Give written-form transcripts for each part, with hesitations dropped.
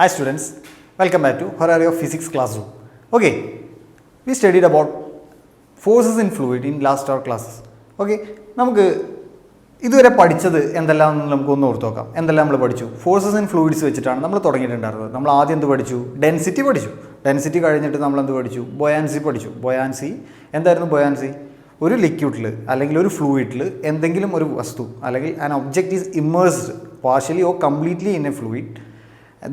Hi students, welcome back to Horario Physics Classroom. Okay, we studied about forces in fluid in last hour classes. Okay, നമുക്ക് ഇതുവരെ പഠിച്ചത് എന്തെല്ലാം നമുക്കൊന്ന് ഓർത്ത് നോക്കാം. എന്തെല്ലാം നമ്മൾ പഠിച്ചു? ഫോഴ്സസ് ഇൻ ഫ്ലൂയിഡ്സ് വെച്ചിട്ടാണ് നമ്മൾ തുടങ്ങിയിട്ടുണ്ടായിരുന്നത്. നമ്മൾ ആദ്യം എന്ത് പഠിച്ചു? ഡെൻസിറ്റി പഠിച്ചു. ഡെൻസിറ്റി കഴിഞ്ഞിട്ട് നമ്മൾ എന്ത് പഠിച്ചു? ബൊയാൻസി പഠിച്ചു. ബൊയാൻസി എന്തായിരുന്നു? ബൊയാൻസി ഒരു ലിക്വിഡിൽ അല്ലെങ്കിൽ ഒരു ഫ്ലൂയിഡിൽ എന്തെങ്കിലും ഒരു വസ്തു അല്ലെങ്കിൽ an object is immersed partially or completely in A fluid,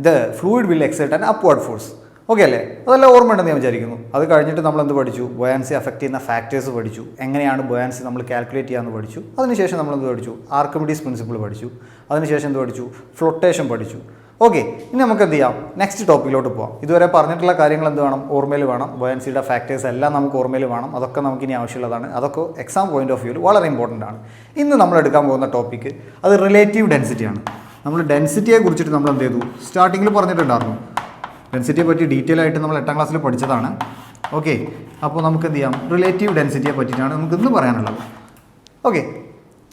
the fluid will exert an upward force. Okay അല്ലേ? അതെല്ലാം ഓർമ്മ ഉണ്ടെന്ന് ഞാൻ വിചാരിക്കുന്നു. അത് കഴിഞ്ഞിട്ട് നമ്മൾ എന്ത് പഠിച്ചു? ബൊയാൻസി അഫക്റ്റ് ചെയ്യുന്ന ഫാക്ടേഴ്സ് പഠിച്ചു. എങ്ങനെയാണ് ബൊയാൻസി നമ്മൾ കാൽക്കുലേറ്റ് ചെയ്യാമെന്ന് പഠിച്ചു. അതിനുശേഷം നമ്മൾ എന്ത് പഠിച്ചു? ആർക്കിമിഡീസ് പ്രിൻസിപ്പിൾ പഠിച്ചു. അതിനുശേഷം എന്ത് പഠിച്ചു? ഫ്ലോട്ടേഷൻ പഠിച്ചു. ഓക്കെ, ഇനി നമുക്ക് എന്ത് ചെയ്യാം? നെക്സ്റ്റ് ടോപ്പിക്കിലോട്ട് പോകാം. ഇതുവരെ പറഞ്ഞിട്ടുള്ള കാര്യങ്ങൾ എന്ത് വേണം? ഓർമ്മയിൽ വേണം. ബൊയാൻസിയുടെ ഫാക്ടേഴ്സ് എല്ലാം നമുക്ക് ഓർമ്മയിൽ വേണം. അതൊക്കെ നമുക്ക് ഇനി ആവശ്യമുള്ളതാണ്. അതൊക്കെ എക്സാം പോയിന്റ് ഓഫ് വ്യൂവിൽ വളരെ ഇമ്പോർട്ടൻ്റ് ആണ്. ഇന്ന് നമ്മൾ എടുക്കാൻ പോകുന്ന ടോപ്പിക്ക് അത് റിലേറ്റീവ് ഡെൻസിറ്റിയാണ്. നമ്മൾ ഡെൻസിറ്റിയെ കുറിച്ചിട്ട് നമ്മൾ എന്ത് ചെയ്തു? സ്റ്റാർട്ടിങ്ങിൽ പറഞ്ഞിട്ടുണ്ടായിരുന്നു. ഡെൻസിറ്റിയെ പറ്റി ഡീറ്റെയിൽ ആയിട്ട് നമ്മൾ 8ാം ക്ലാസ്സിൽ പഠിച്ചതാണ്. ഓക്കെ, അപ്പോൾ നമുക്ക് എന്ത് ചെയ്യാം? റിലേറ്റീവ് ഡെൻസിറ്റിയെ പറ്റിയിട്ടാണ് നമുക്ക് ഇന്ന് പറയാനുള്ളത്. ഓക്കെ,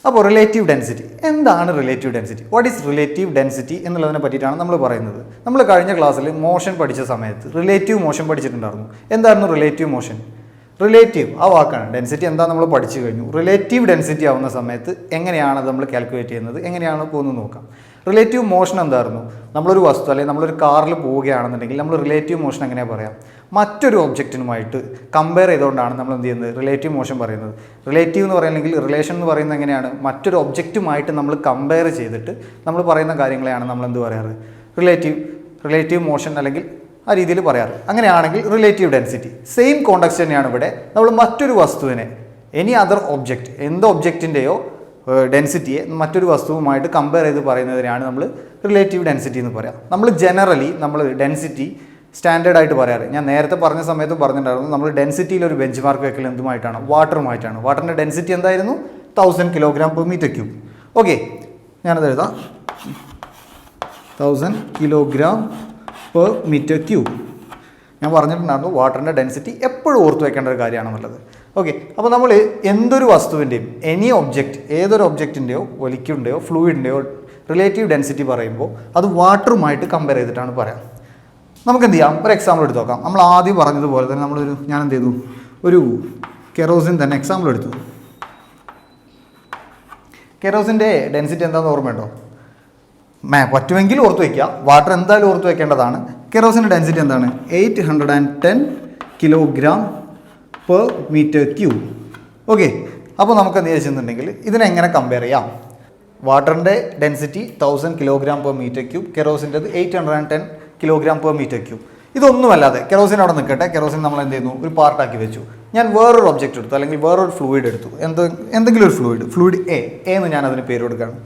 അപ്പോൾ റിലേറ്റീവ് ഡെൻസിറ്റി എന്താണ്? Relative density, what is relative density എന്നുള്ളതിനെ പറ്റിയിട്ടാണ് നമ്മൾ പറയുന്നത്. നമ്മൾ കഴിഞ്ഞ ക്ലാസ്സിൽ മോഷൻ പഠിച്ച സമയത്ത് റിലേറ്റീവ് മോഷൻ പഠിച്ചിട്ടുണ്ടായിരുന്നു. എന്തായിരുന്നു റിലേറ്റീവ് മോഷൻ? റിലേറ്റീവ് ആ വാക്കാണ്. ഡെൻസിറ്റി എന്താ നമ്മൾ പഠിച്ചു കഴിഞ്ഞു. റിലേറ്റീവ് ഡെൻസിറ്റി ആവുന്ന സമയത്ത് എങ്ങനെയാണ് അത് നമ്മൾ കാൽക്കുലേറ്റ് ചെയ്യുന്നത്, എങ്ങനെയാണ് പോകുന്നത് നോക്കാം. റിലേറ്റീവ് മോഷൻ എന്തായിരുന്നു? നമ്മളൊരു വസ്തു അല്ലെങ്കിൽ നമ്മളൊരു കാറിൽ പോവുകയാണെന്നുണ്ടെങ്കിൽ നമ്മൾ റിലേറ്റീവ് മോഷൻ എങ്ങനെയാണ് പറയാം? മറ്റൊരു ഒബ്ജക്റ്റിനുമായിട്ട് കമ്പയർ ചെയ്തുകൊണ്ടാണ് നമ്മൾ എന്ത് ചെയ്യുന്നത്? റിലേറ്റീവ് മോഷൻ പറയുന്നത്. റിലേറ്റീവ് എന്ന് പറയുന്നെങ്കിൽ റിലേഷൻ എന്ന് പറയുന്നത് എങ്ങനെയാണ്? മറ്റൊരു ഒബ്ജക്റ്റുമായിട്ട് നമ്മൾ കമ്പയർ ചെയ്തിട്ട് നമ്മൾ പറയുന്ന കാര്യങ്ങളെയാണ് നമ്മൾ എന്ത് പറയാറ്? റിലേറ്റീവ് മോഷൻ അല്ലെങ്കിൽ ആ രീതിയിൽ പറയാറ്. അങ്ങനെയാണെങ്കിൽ റിലേറ്റീവ് ഡെൻസിറ്റി സെയിം കോണ്ടെക്സ്റ്റ് തന്നെയാണ് ഇവിടെ. നമ്മൾ മറ്റൊരു വസ്തുവിനെ എനി അതർ ഒബ്ജക്റ്റ്, എന്ത് ഒബ്ജക്റ്റിൻ്റെയോ ഡെൻസിറ്റിയെ മറ്റൊരു വസ്തുവുമായിട്ട് കമ്പയർ ചെയ്ത് പറയുന്നതിനാണ് നമ്മൾ റിലേറ്റീവ് ഡെൻസിറ്റി എന്ന് പറയാം. നമ്മൾ ജനറലി ഡെൻസിറ്റി സ്റ്റാൻഡേർഡ് ആയിട്ട് പറയാറ്. ഞാൻ നേരത്തെ പറഞ്ഞ സമയത്തും പറഞ്ഞിട്ടുണ്ടായിരുന്നു, നമ്മൾ ഡെൻസിറ്റിയിൽ ഒരു ബെഞ്ച് മാർക്ക് വെക്കൽ എന്തുമായിട്ടാണ്? വാട്ടറുമായിട്ടാണ്. വാട്ടറിൻ്റെ ഡെൻസിറ്റി എന്തായിരുന്നു? 1000 kg/m³. ഓക്കെ, ഞാനത് എഴുതാം. 1000 kg/m³. ഞാൻ പറഞ്ഞിട്ടുണ്ടായിരുന്നു വാട്ടറിൻ്റെ ഡെൻസിറ്റി എപ്പോഴും ഓർത്ത് വെക്കേണ്ട ഒരു കാര്യമാണെന്നുള്ളത്. ഓക്കെ, അപ്പോൾ നമ്മൾ എന്തൊരു വസ്തുവിൻ്റെയും എനി ഒബ്ജക്റ്റ്, ഏതൊരു ഒബ്ജക്റ്റിൻ്റെയോ ലിക്വിഡിൻ്റെയോ ഫ്ലൂയിഡിൻ്റെയോ റിലേറ്റീവ് ഡെൻസിറ്റി പറയുമ്പോൾ അത് വാട്ടറുമായിട്ട് കമ്പയർ ചെയ്തിട്ടാണ് പറയാം. നമുക്ക് എന്ത് ചെയ്യാം? ഒരു എക്സാമ്പിൾ എടുത്ത് നോക്കാം. നമ്മൾ ആദ്യം പറഞ്ഞതുപോലെ തന്നെ ഞാൻ എന്ത് ചെയ്തു? ഒരു കെറോസിൻ തന്നെ എക്സാമ്പിൾ എടുത്തു. കെറോസിൻ്റെ ഡെൻസിറ്റി എന്താണെന്ന് ഓർമ്മയുണ്ടോ? പറ്റുമെങ്കിൽ ഓർത്ത് വയ്ക്കുക. വാട്ടർ എന്തായാലും ഓർത്ത് വയ്ക്കേണ്ടതാണ്. കെറോസിൻ്റെ ഡെൻസിറ്റി എന്താണ്? 810 kg/m³. ഓക്കെ, അപ്പോൾ നമുക്ക് എന്ത് ചെയ്യുന്നുണ്ടെങ്കിൽ ഇതിനെങ്ങനെ കമ്പയർ ചെയ്യാം? വാട്ടറിൻ്റെ ഡെൻസിറ്റി 1000 kg/m³, കെറോസിൻ്റെത് 810 kg/m³. ഇതൊന്നുമല്ലാതെ കെറോസിൻ അവിടെ നിൽക്കട്ടെ. കെറോസിൻ നമ്മൾ എന്ത് ചെയ്യുന്നു? ഒരു പാർട്ടാക്കി വെച്ചു. ഞാൻ വേറൊരു ഒബ്ജക്റ്റ് എടുത്തു അല്ലെങ്കിൽ വേറൊരു ഫ്ലൂയിഡ് എടുത്തു. എന്തെങ്കിലും ഒരു ഫ്ലൂയിഡ് എ എന്ന് ഞാൻ അതിന് പേര് കൊടുക്കുകയാണ്.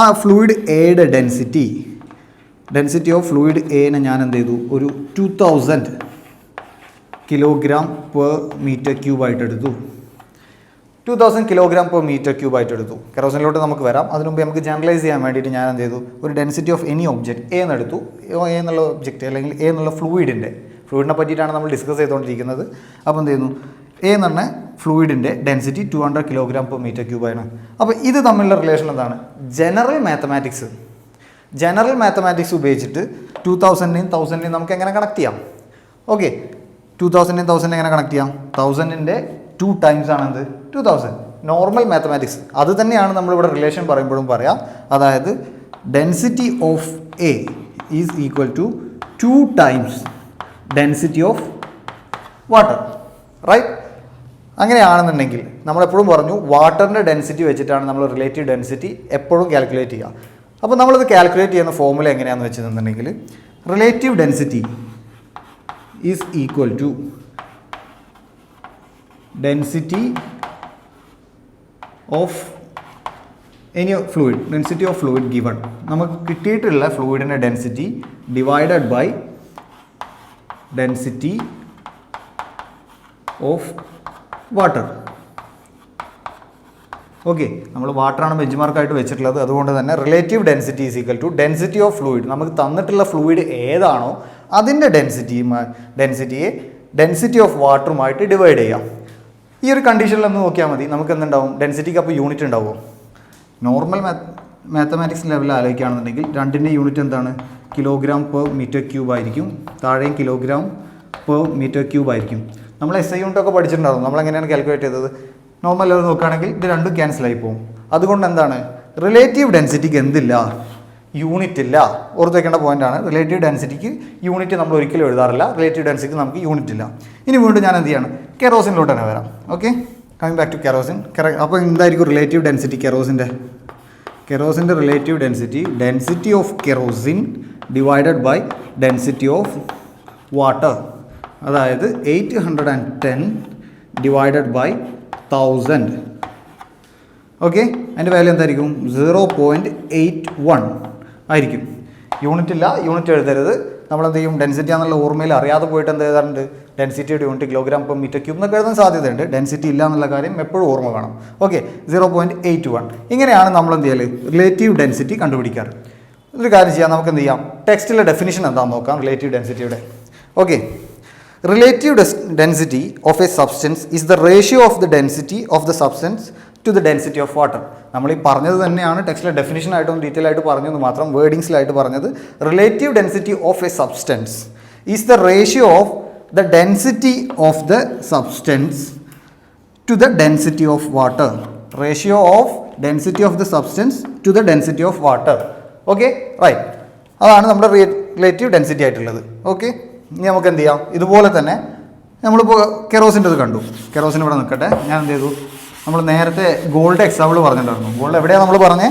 ആ ഫ്ലൂയിഡ് എയുടെ ഡെൻസിറ്റി ഓഫ് ഫ്ലൂയിഡ് എനെ ഞാൻ എന്ത് ചെയ്തു? ഒരു 2000 kg/m³ ആയിട്ട് എടുത്തു. 2000 kg/m³ ആയിട്ട് എടുത്തു. കെറോസിനിലോട്ട് നമുക്ക് വരാം. അതിനു മുമ്പ് നമുക്ക് ജനറലൈസ് ചെയ്യാൻ വേണ്ടിയിട്ട് ഞാൻ എന്ത് ചെയ്തു? ഒരു density of any object A എന്നെടുത്തു. എ എന്നുള്ള ഒബ്ജക്റ്റ് അല്ലെങ്കിൽ എ എന്നുള്ള ഫ്ലൂയിഡിനെ പറ്റിയിട്ടാണ് നമ്മൾ ഡിസ്കസ് ചെയ്തുകൊണ്ടിരിക്കുന്നത്. അപ്പോൾ എന്ത് ചെയ്യുന്നു? എ എന്ന് പറഞ്ഞ ഫ്ലൂയിഡിൻ്റെ ഡെൻസിറ്റി 200 kg/m³ ആണ്. അപ്പോൾ ഇത് തമ്മിലുള്ള റിലേഷൻ എന്താണ്? ജനറൽ മാത്തമാറ്റിക്സ് ഉപയോഗിച്ചിട്ട് 2000-നെയും 1000-നെയും നമുക്ക് എങ്ങനെ കണക്ട് ചെയ്യാം? ഓക്കെ, 2000-നെയും 1000-നെ എങ്ങനെ കണക്ട് ചെയ്യാം? 1000-ൻ്റെ 2 ടൈംസ് ആണെന്ത്? 2000. നോർമൽ മാത്തമാറ്റിക്സ് അത് തന്നെയാണ് നമ്മളിവിടെ റിലേഷൻ പറയുമ്പോഴും പറയാം. അതായത് density of A is equal to 2 times density of water, right? അങ്ങനെയാണെന്നുണ്ടെങ്കിൽ നമ്മളെപ്പോഴും പറഞ്ഞു വാട്ടറിൻ്റെ ഡെൻസിറ്റി വെച്ചിട്ടാണ് നമ്മൾ റിലേറ്റീവ് ഡെൻസിറ്റി എപ്പോഴും കാൽക്കുലേറ്റ് ചെയ്യുക. അപ്പോൾ നമ്മളിത് കാൽക്കുലേറ്റ് ചെയ്യുന്ന ഫോർമുല എങ്ങനെയാണെന്ന് വെച്ചിട്ടുണ്ടെങ്കിൽ relative density is equal to density of any fluid, given. നമുക്ക് കിട്ടിയിട്ടുള്ള ഫ്ലൂയിഡിൻ്റെ density divided by density of water. Okay, നമ്മൾ വാട്ടറാണ് ബെഞ്ച് മാർക്കായിട്ട് വെച്ചിട്ടുള്ളത്. അതുകൊണ്ട് തന്നെ relative density is equal to density of fluid. നമുക്ക് തന്നിട്ടുള്ള ഫ്ലൂയിഡ് ഏതാണോ അതിൻ്റെ ഡെൻസിറ്റിയെ ഡെൻസിറ്റി ഓഫ് വാട്ടറുമായിട്ട് ഡിവൈഡ് ചെയ്യാം. ഈ ഒരു കണ്ടീഷനിൽ ഒന്ന് നോക്കിയാൽ മതി. നമുക്ക് എന്തുണ്ടാവും? ഡെൻസിറ്റിക്ക് അപ്പോൾ യൂണിറ്റ് ഉണ്ടാവുമോ? മാത്തമാറ്റിക്സ് ലെവലിൽ ആലോചിക്കുകയാണെന്നുണ്ടെങ്കിൽ രണ്ടിൻ്റെ യൂണിറ്റ് എന്താണ്? കിലോഗ്രാം പെർ മീറ്റർ ക്യൂബ് ആയിരിക്കും. താഴെയും കിലോഗ്രാം പെർ മീറ്റർ ക്യൂബ് ആയിരിക്കും. നമ്മൾ SI യൂണിറ്റൊക്കെ പഠിച്ചിട്ടുണ്ടാവും. നമ്മളെങ്ങനെയാണ് കാൽക്കുലേറ്റ് ചെയ്തത്? നോർമൽ ലെവൽ നോക്കുകയാണെങ്കിൽ ഇത് രണ്ടും ക്യാൻസലായി പോകും. അതുകൊണ്ട് എന്താണ്? റിലേറ്റീവ് ഡെൻസിറ്റിക്ക് എന്തില്ല? യൂണിറ്റ് ഇല്ല. ഓർത്ത് വയ്ക്കേണ്ട പോയിന്റാണ്. റിലേറ്റീവ് ഡെൻസിറ്റിക്ക് യൂണിറ്റ് നമ്മൾ ഒരിക്കലും എഴുതാറില്ല. റിലേറ്റീവ് ഡെൻസിറ്റിക്ക് നമുക്ക് യൂണിറ്റ് ഇല്ല. ഇനി വീണ്ടും ഞാൻ എന്ത് ചെയ്യണം? കെറോസിനിലോട്ട് തന്നെ വരാം. Okay, coming back to kerosene. അപ്പോൾ എന്തായിരിക്കും റിലേറ്റീവ് ഡെൻസിറ്റി കെറോസിൻ്റെ relative density of kerosene divided by density of water. അതായത് 810 ഡിവൈഡഡ് ബൈ 1000. ഓക്കെ, അതിൻ്റെ വാല്യൂ എന്തായിരിക്കും? 0.81 ആയിരിക്കും. യൂണിറ്റ് ഇല്ല, യൂണിറ്റ് എഴുതരുത്. നമ്മളെന്ത് ചെയ്യും? ഡെൻസിറ്റി ആണെന്നുള്ള ഓർമ്മയിൽ അറിയാതെ പോയിട്ട് എന്ത് എഴുതാറുണ്ട്? ഡെൻസിറ്റിയുടെ unit kilogram per metre cube എന്നൊക്കെ എഴുതാൻ സാധ്യതയുണ്ട്. ഡെൻസിറ്റി ഇല്ല എന്നുള്ള കാര്യം എപ്പോഴും ഓർമ്മ വേണം. ഓക്കെ, 0.81. ഇങ്ങനെയാണ് നമ്മൾ എന്ത് ചെയ്യൽ? റിലേറ്റീവ് ഡെൻസിറ്റി കണ്ടുപിടിക്കാറ്. ഒരു കാര്യം ചെയ്യാം, നമുക്ക് എന്ത് ചെയ്യാം? ടെക്സ്റ്റിലെ ഡെഫിനിഷൻ എന്താണെന്ന് നോക്കാം റിലേറ്റീവ് ഡെൻസിറ്റിയുടെ. Okay, relative density of a substance is the ratio of the density of the substance to the density of water. നമ്മൾ ഈ പറഞ്ഞത് തന്നെയാണ് ടെക്സ്റ്റിലെ ഡെഫിനിഷനായിട്ടും ഡീറ്റെയിൽ ആയിട്ട് പറഞ്ഞത് മാത്രം വേർഡിങ്സിലായിട്ട് പറഞ്ഞത്. Relative density of a substance is the ratio of the density of the substance to the density of water. Ratio of density of the substance to the density of water. Okay, right. അതാണ് നമ്മുടെ relative density ആയിട്ടുള്ളത്. Okay, ഇനി നമുക്ക് എന്ത് ചെയ്യാം? ഇതുപോലെ തന്നെ നമ്മളിപ്പോൾ കെറോസിൻ്റെ ഇത് കണ്ടു. കെറോസിൻ ഇവിടെ നിൽക്കട്ടെ. ഞാൻ എന്ത് ചെയ്തു? നമ്മൾ നേരത്തെ ഗോൾഡ് എക്സാമ്പിൾ പറഞ്ഞിട്ടുണ്ടായിരുന്നു. ഗോൾഡ് എവിടെയാണ് നമ്മൾ പറഞ്ഞത്?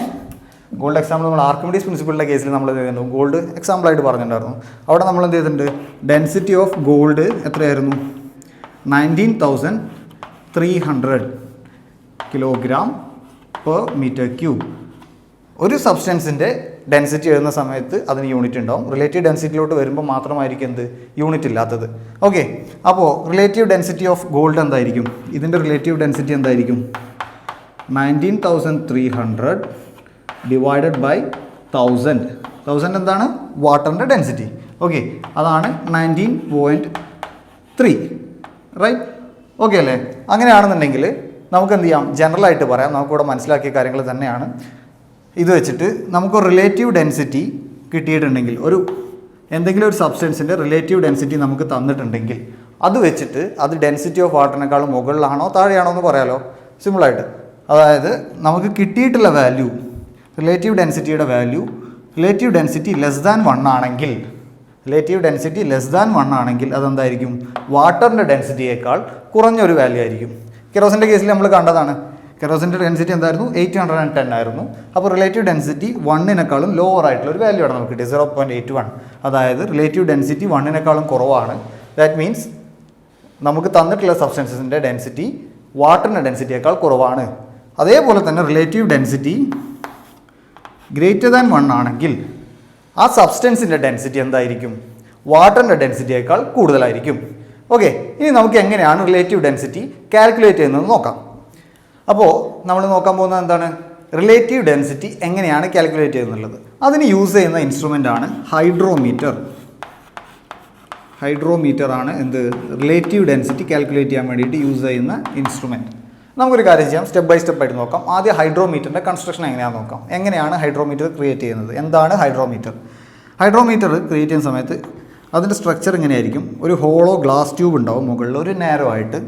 ഗോൾഡ് എക്സാമ്പിൾ നമ്മൾ ആർക്കിമിഡീസ് പ്രിൻസിപ്പിളിൻ്റെ കേസിൽ നമ്മൾ എന്ത് ചെയ്യുന്നു? ഗോൾഡ് എക്സാമ്പിളായിട്ട് പറഞ്ഞിട്ടുണ്ടായിരുന്നു. അവിടെ നമ്മൾ എന്ത് ചെയ്തിട്ടുണ്ട്? ഡെൻസിറ്റി ഓഫ് ഗോൾഡ് എത്രയായിരുന്നു? 19,300 കിലോഗ്രാം പെർ മീറ്റർ ക്യൂബ്. ഒരു സബ്സ്റ്റൻസിൻ്റെ ഡെൻസിറ്റി എഴുതുന്ന സമയത്ത് അതിന് യൂണിറ്റ് ഉണ്ടാവും. റിലേറ്റീവ് ഡെൻസിറ്റിയിലോട്ട് വരുമ്പോൾ മാത്രമായിരിക്കും എന്ത്? യൂണിറ്റ് ഇല്ലാത്തത്. ഓക്കെ, അപ്പോൾ റിലേറ്റീവ് ഡെൻസിറ്റി ഓഫ് ഗോൾഡ് എന്തായിരിക്കും? ഇതിൻ്റെ റിലേറ്റീവ് ഡെൻസിറ്റി എന്തായിരിക്കും? 19,300 ഡിവൈഡഡ് ബൈ 1000. 1000 എന്താണ്? വാട്ടറിൻ്റെ ഡെൻസിറ്റി. ഓക്കെ, അതാണ് 19.3. റൈറ്റ്? ഓക്കെ അല്ലേ? അങ്ങനെയാണെന്നുണ്ടെങ്കിൽ നമുക്ക് എന്ത് ചെയ്യാം? ജനറലായിട്ട് പറയാം. നമുക്കിവിടെ മനസ്സിലാക്കിയ കാര്യങ്ങൾ തന്നെയാണ്. ഇത് വെച്ചിട്ട് നമുക്ക് റിലേറ്റീവ് ഡെൻസിറ്റി കിട്ടിയിട്ടുണ്ടെങ്കിൽ, എന്തെങ്കിലും ഒരു സബ്സ്റ്റൻസിൻ്റെ റിലേറ്റീവ് ഡെൻസിറ്റി നമുക്ക് തന്നിട്ടുണ്ടെങ്കിൽ അത് വെച്ചിട്ട് അത് ഡെൻസിറ്റി ഓഫ് വാട്ടറിനേക്കാളും മുകളിലാണോ താഴെയാണോ എന്ന് പറയാമല്ലോ സിമ്പിളായിട്ട്. അതായത് നമുക്ക് കിട്ടിയിട്ടുള്ള വാല്യൂ, റിലേറ്റീവ് ഡെൻസിറ്റിയുടെ value, relative density less than 1 ആണെങ്കിൽ, റിലേറ്റീവ് ഡെൻസിറ്റി ലെസ് ദാൻ 1 ആണെങ്കിൽ അതെന്തായിരിക്കും? വാട്ടറിൻ്റെ ഡെൻസിറ്റിയേക്കാൾ കുറഞ്ഞൊരു വാല്യൂ ആയിരിക്കും. കെറോസിൻ്റെ കേസിൽ നമ്മൾ കണ്ടതാണ്. കെറോസിൻ്റെ ഡെൻസിറ്റി എന്തായിരുന്നു? 810 ആയിരുന്നു. അപ്പോൾ റിലേറ്റീവ് ഡെൻസിറ്റി 1-നേക്കാളും ലോവർ ആയിട്ടുള്ള ഒരു വാല്യൂ ആണ് നമുക്ക് കിട്ടിയത്, 0.81. അതായത് റിലേറ്റീവ് ഡെൻസിറ്റി 1-നേക്കാളും കുറവാണ്. ദാറ്റ് മീൻസ് നമുക്ക് തന്നിട്ടുള്ള സബ്സ്റ്റൻസിൻ്റെ ഡെൻസിറ്റി വാട്ടറിൻ്റെ ഡെൻസിറ്റിയേക്കാൾ കുറവാണ്. അതേപോലെ തന്നെ റിലേറ്റീവ് ഡെൻസിറ്റി ഗ്രേറ്റർ ദാൻ 1 ആണെങ്കിൽ ആ സബ്സ്റ്റൻസിൻ്റെ ഡെൻസിറ്റി എന്തായിരിക്കും? വാട്ടറിൻ്റെ ഡെൻസിറ്റിയേക്കാൾ കൂടുതലായിരിക്കും. ഓക്കെ, ഇനി നമുക്ക് എങ്ങനെയാണ് റിലേറ്റീവ് ഡെൻസിറ്റി കാൽക്കുലേറ്റ് ചെയ്യുന്നത് നോക്കാം. അപ്പോൾ നമ്മൾ നോക്കാൻ പോകുന്നത് എന്താണ്? റിലേറ്റീവ് ഡെൻസിറ്റി എങ്ങനെയാണ് കാൽക്കുലേറ്റ് ചെയ്യുന്നുള്ളത്. അതിന് യൂസ് ചെയ്യുന്ന ഇൻസ്ട്രുമെൻ്റ് ആണ് ഹൈഡ്രോമീറ്റർ. ഹൈഡ്രോമീറ്റർ ആണ് എന്ത്? റിലേറ്റീവ് ഡെൻസിറ്റി കാൽക്കുലേറ്റ് ചെയ്യാൻ വേണ്ടിയിട്ട് യൂസ് ചെയ്യുന്ന ഇൻസ്ട്രുമെൻറ്റ്. നമുക്കൊരു കാര്യം ചെയ്യാം, സ്റ്റെപ്പ് ബൈ സ്റ്റെപ്പ് ആയിട്ട് നോക്കാം. ആദ്യം ഹൈഡ്രോമീറ്ററിൻ്റെ കൺസ്ട്രക്ഷൻ എങ്ങനെയാണെന്ന് നോക്കാം. എങ്ങനെയാണ് ഹൈഡ്രോമീറ്റർ ക്രിയേറ്റ് ചെയ്യുന്നത്? എന്താണ് ഹൈഡ്രോമീറ്റർ? ഹൈഡ്രോമീറ്റർ ക്രിയേറ്റ് ചെയ്യുന്ന സമയത്ത് അതിൻ്റെ സ്ട്രക്ചർ ഇങ്ങനെയായിരിക്കും. ഒരു ഹോളോ ഗ്ലാസ് ട്യൂബ് ഉണ്ടാവും മുകളിൽ, ഒരു നാരോ ആയിട്ട്.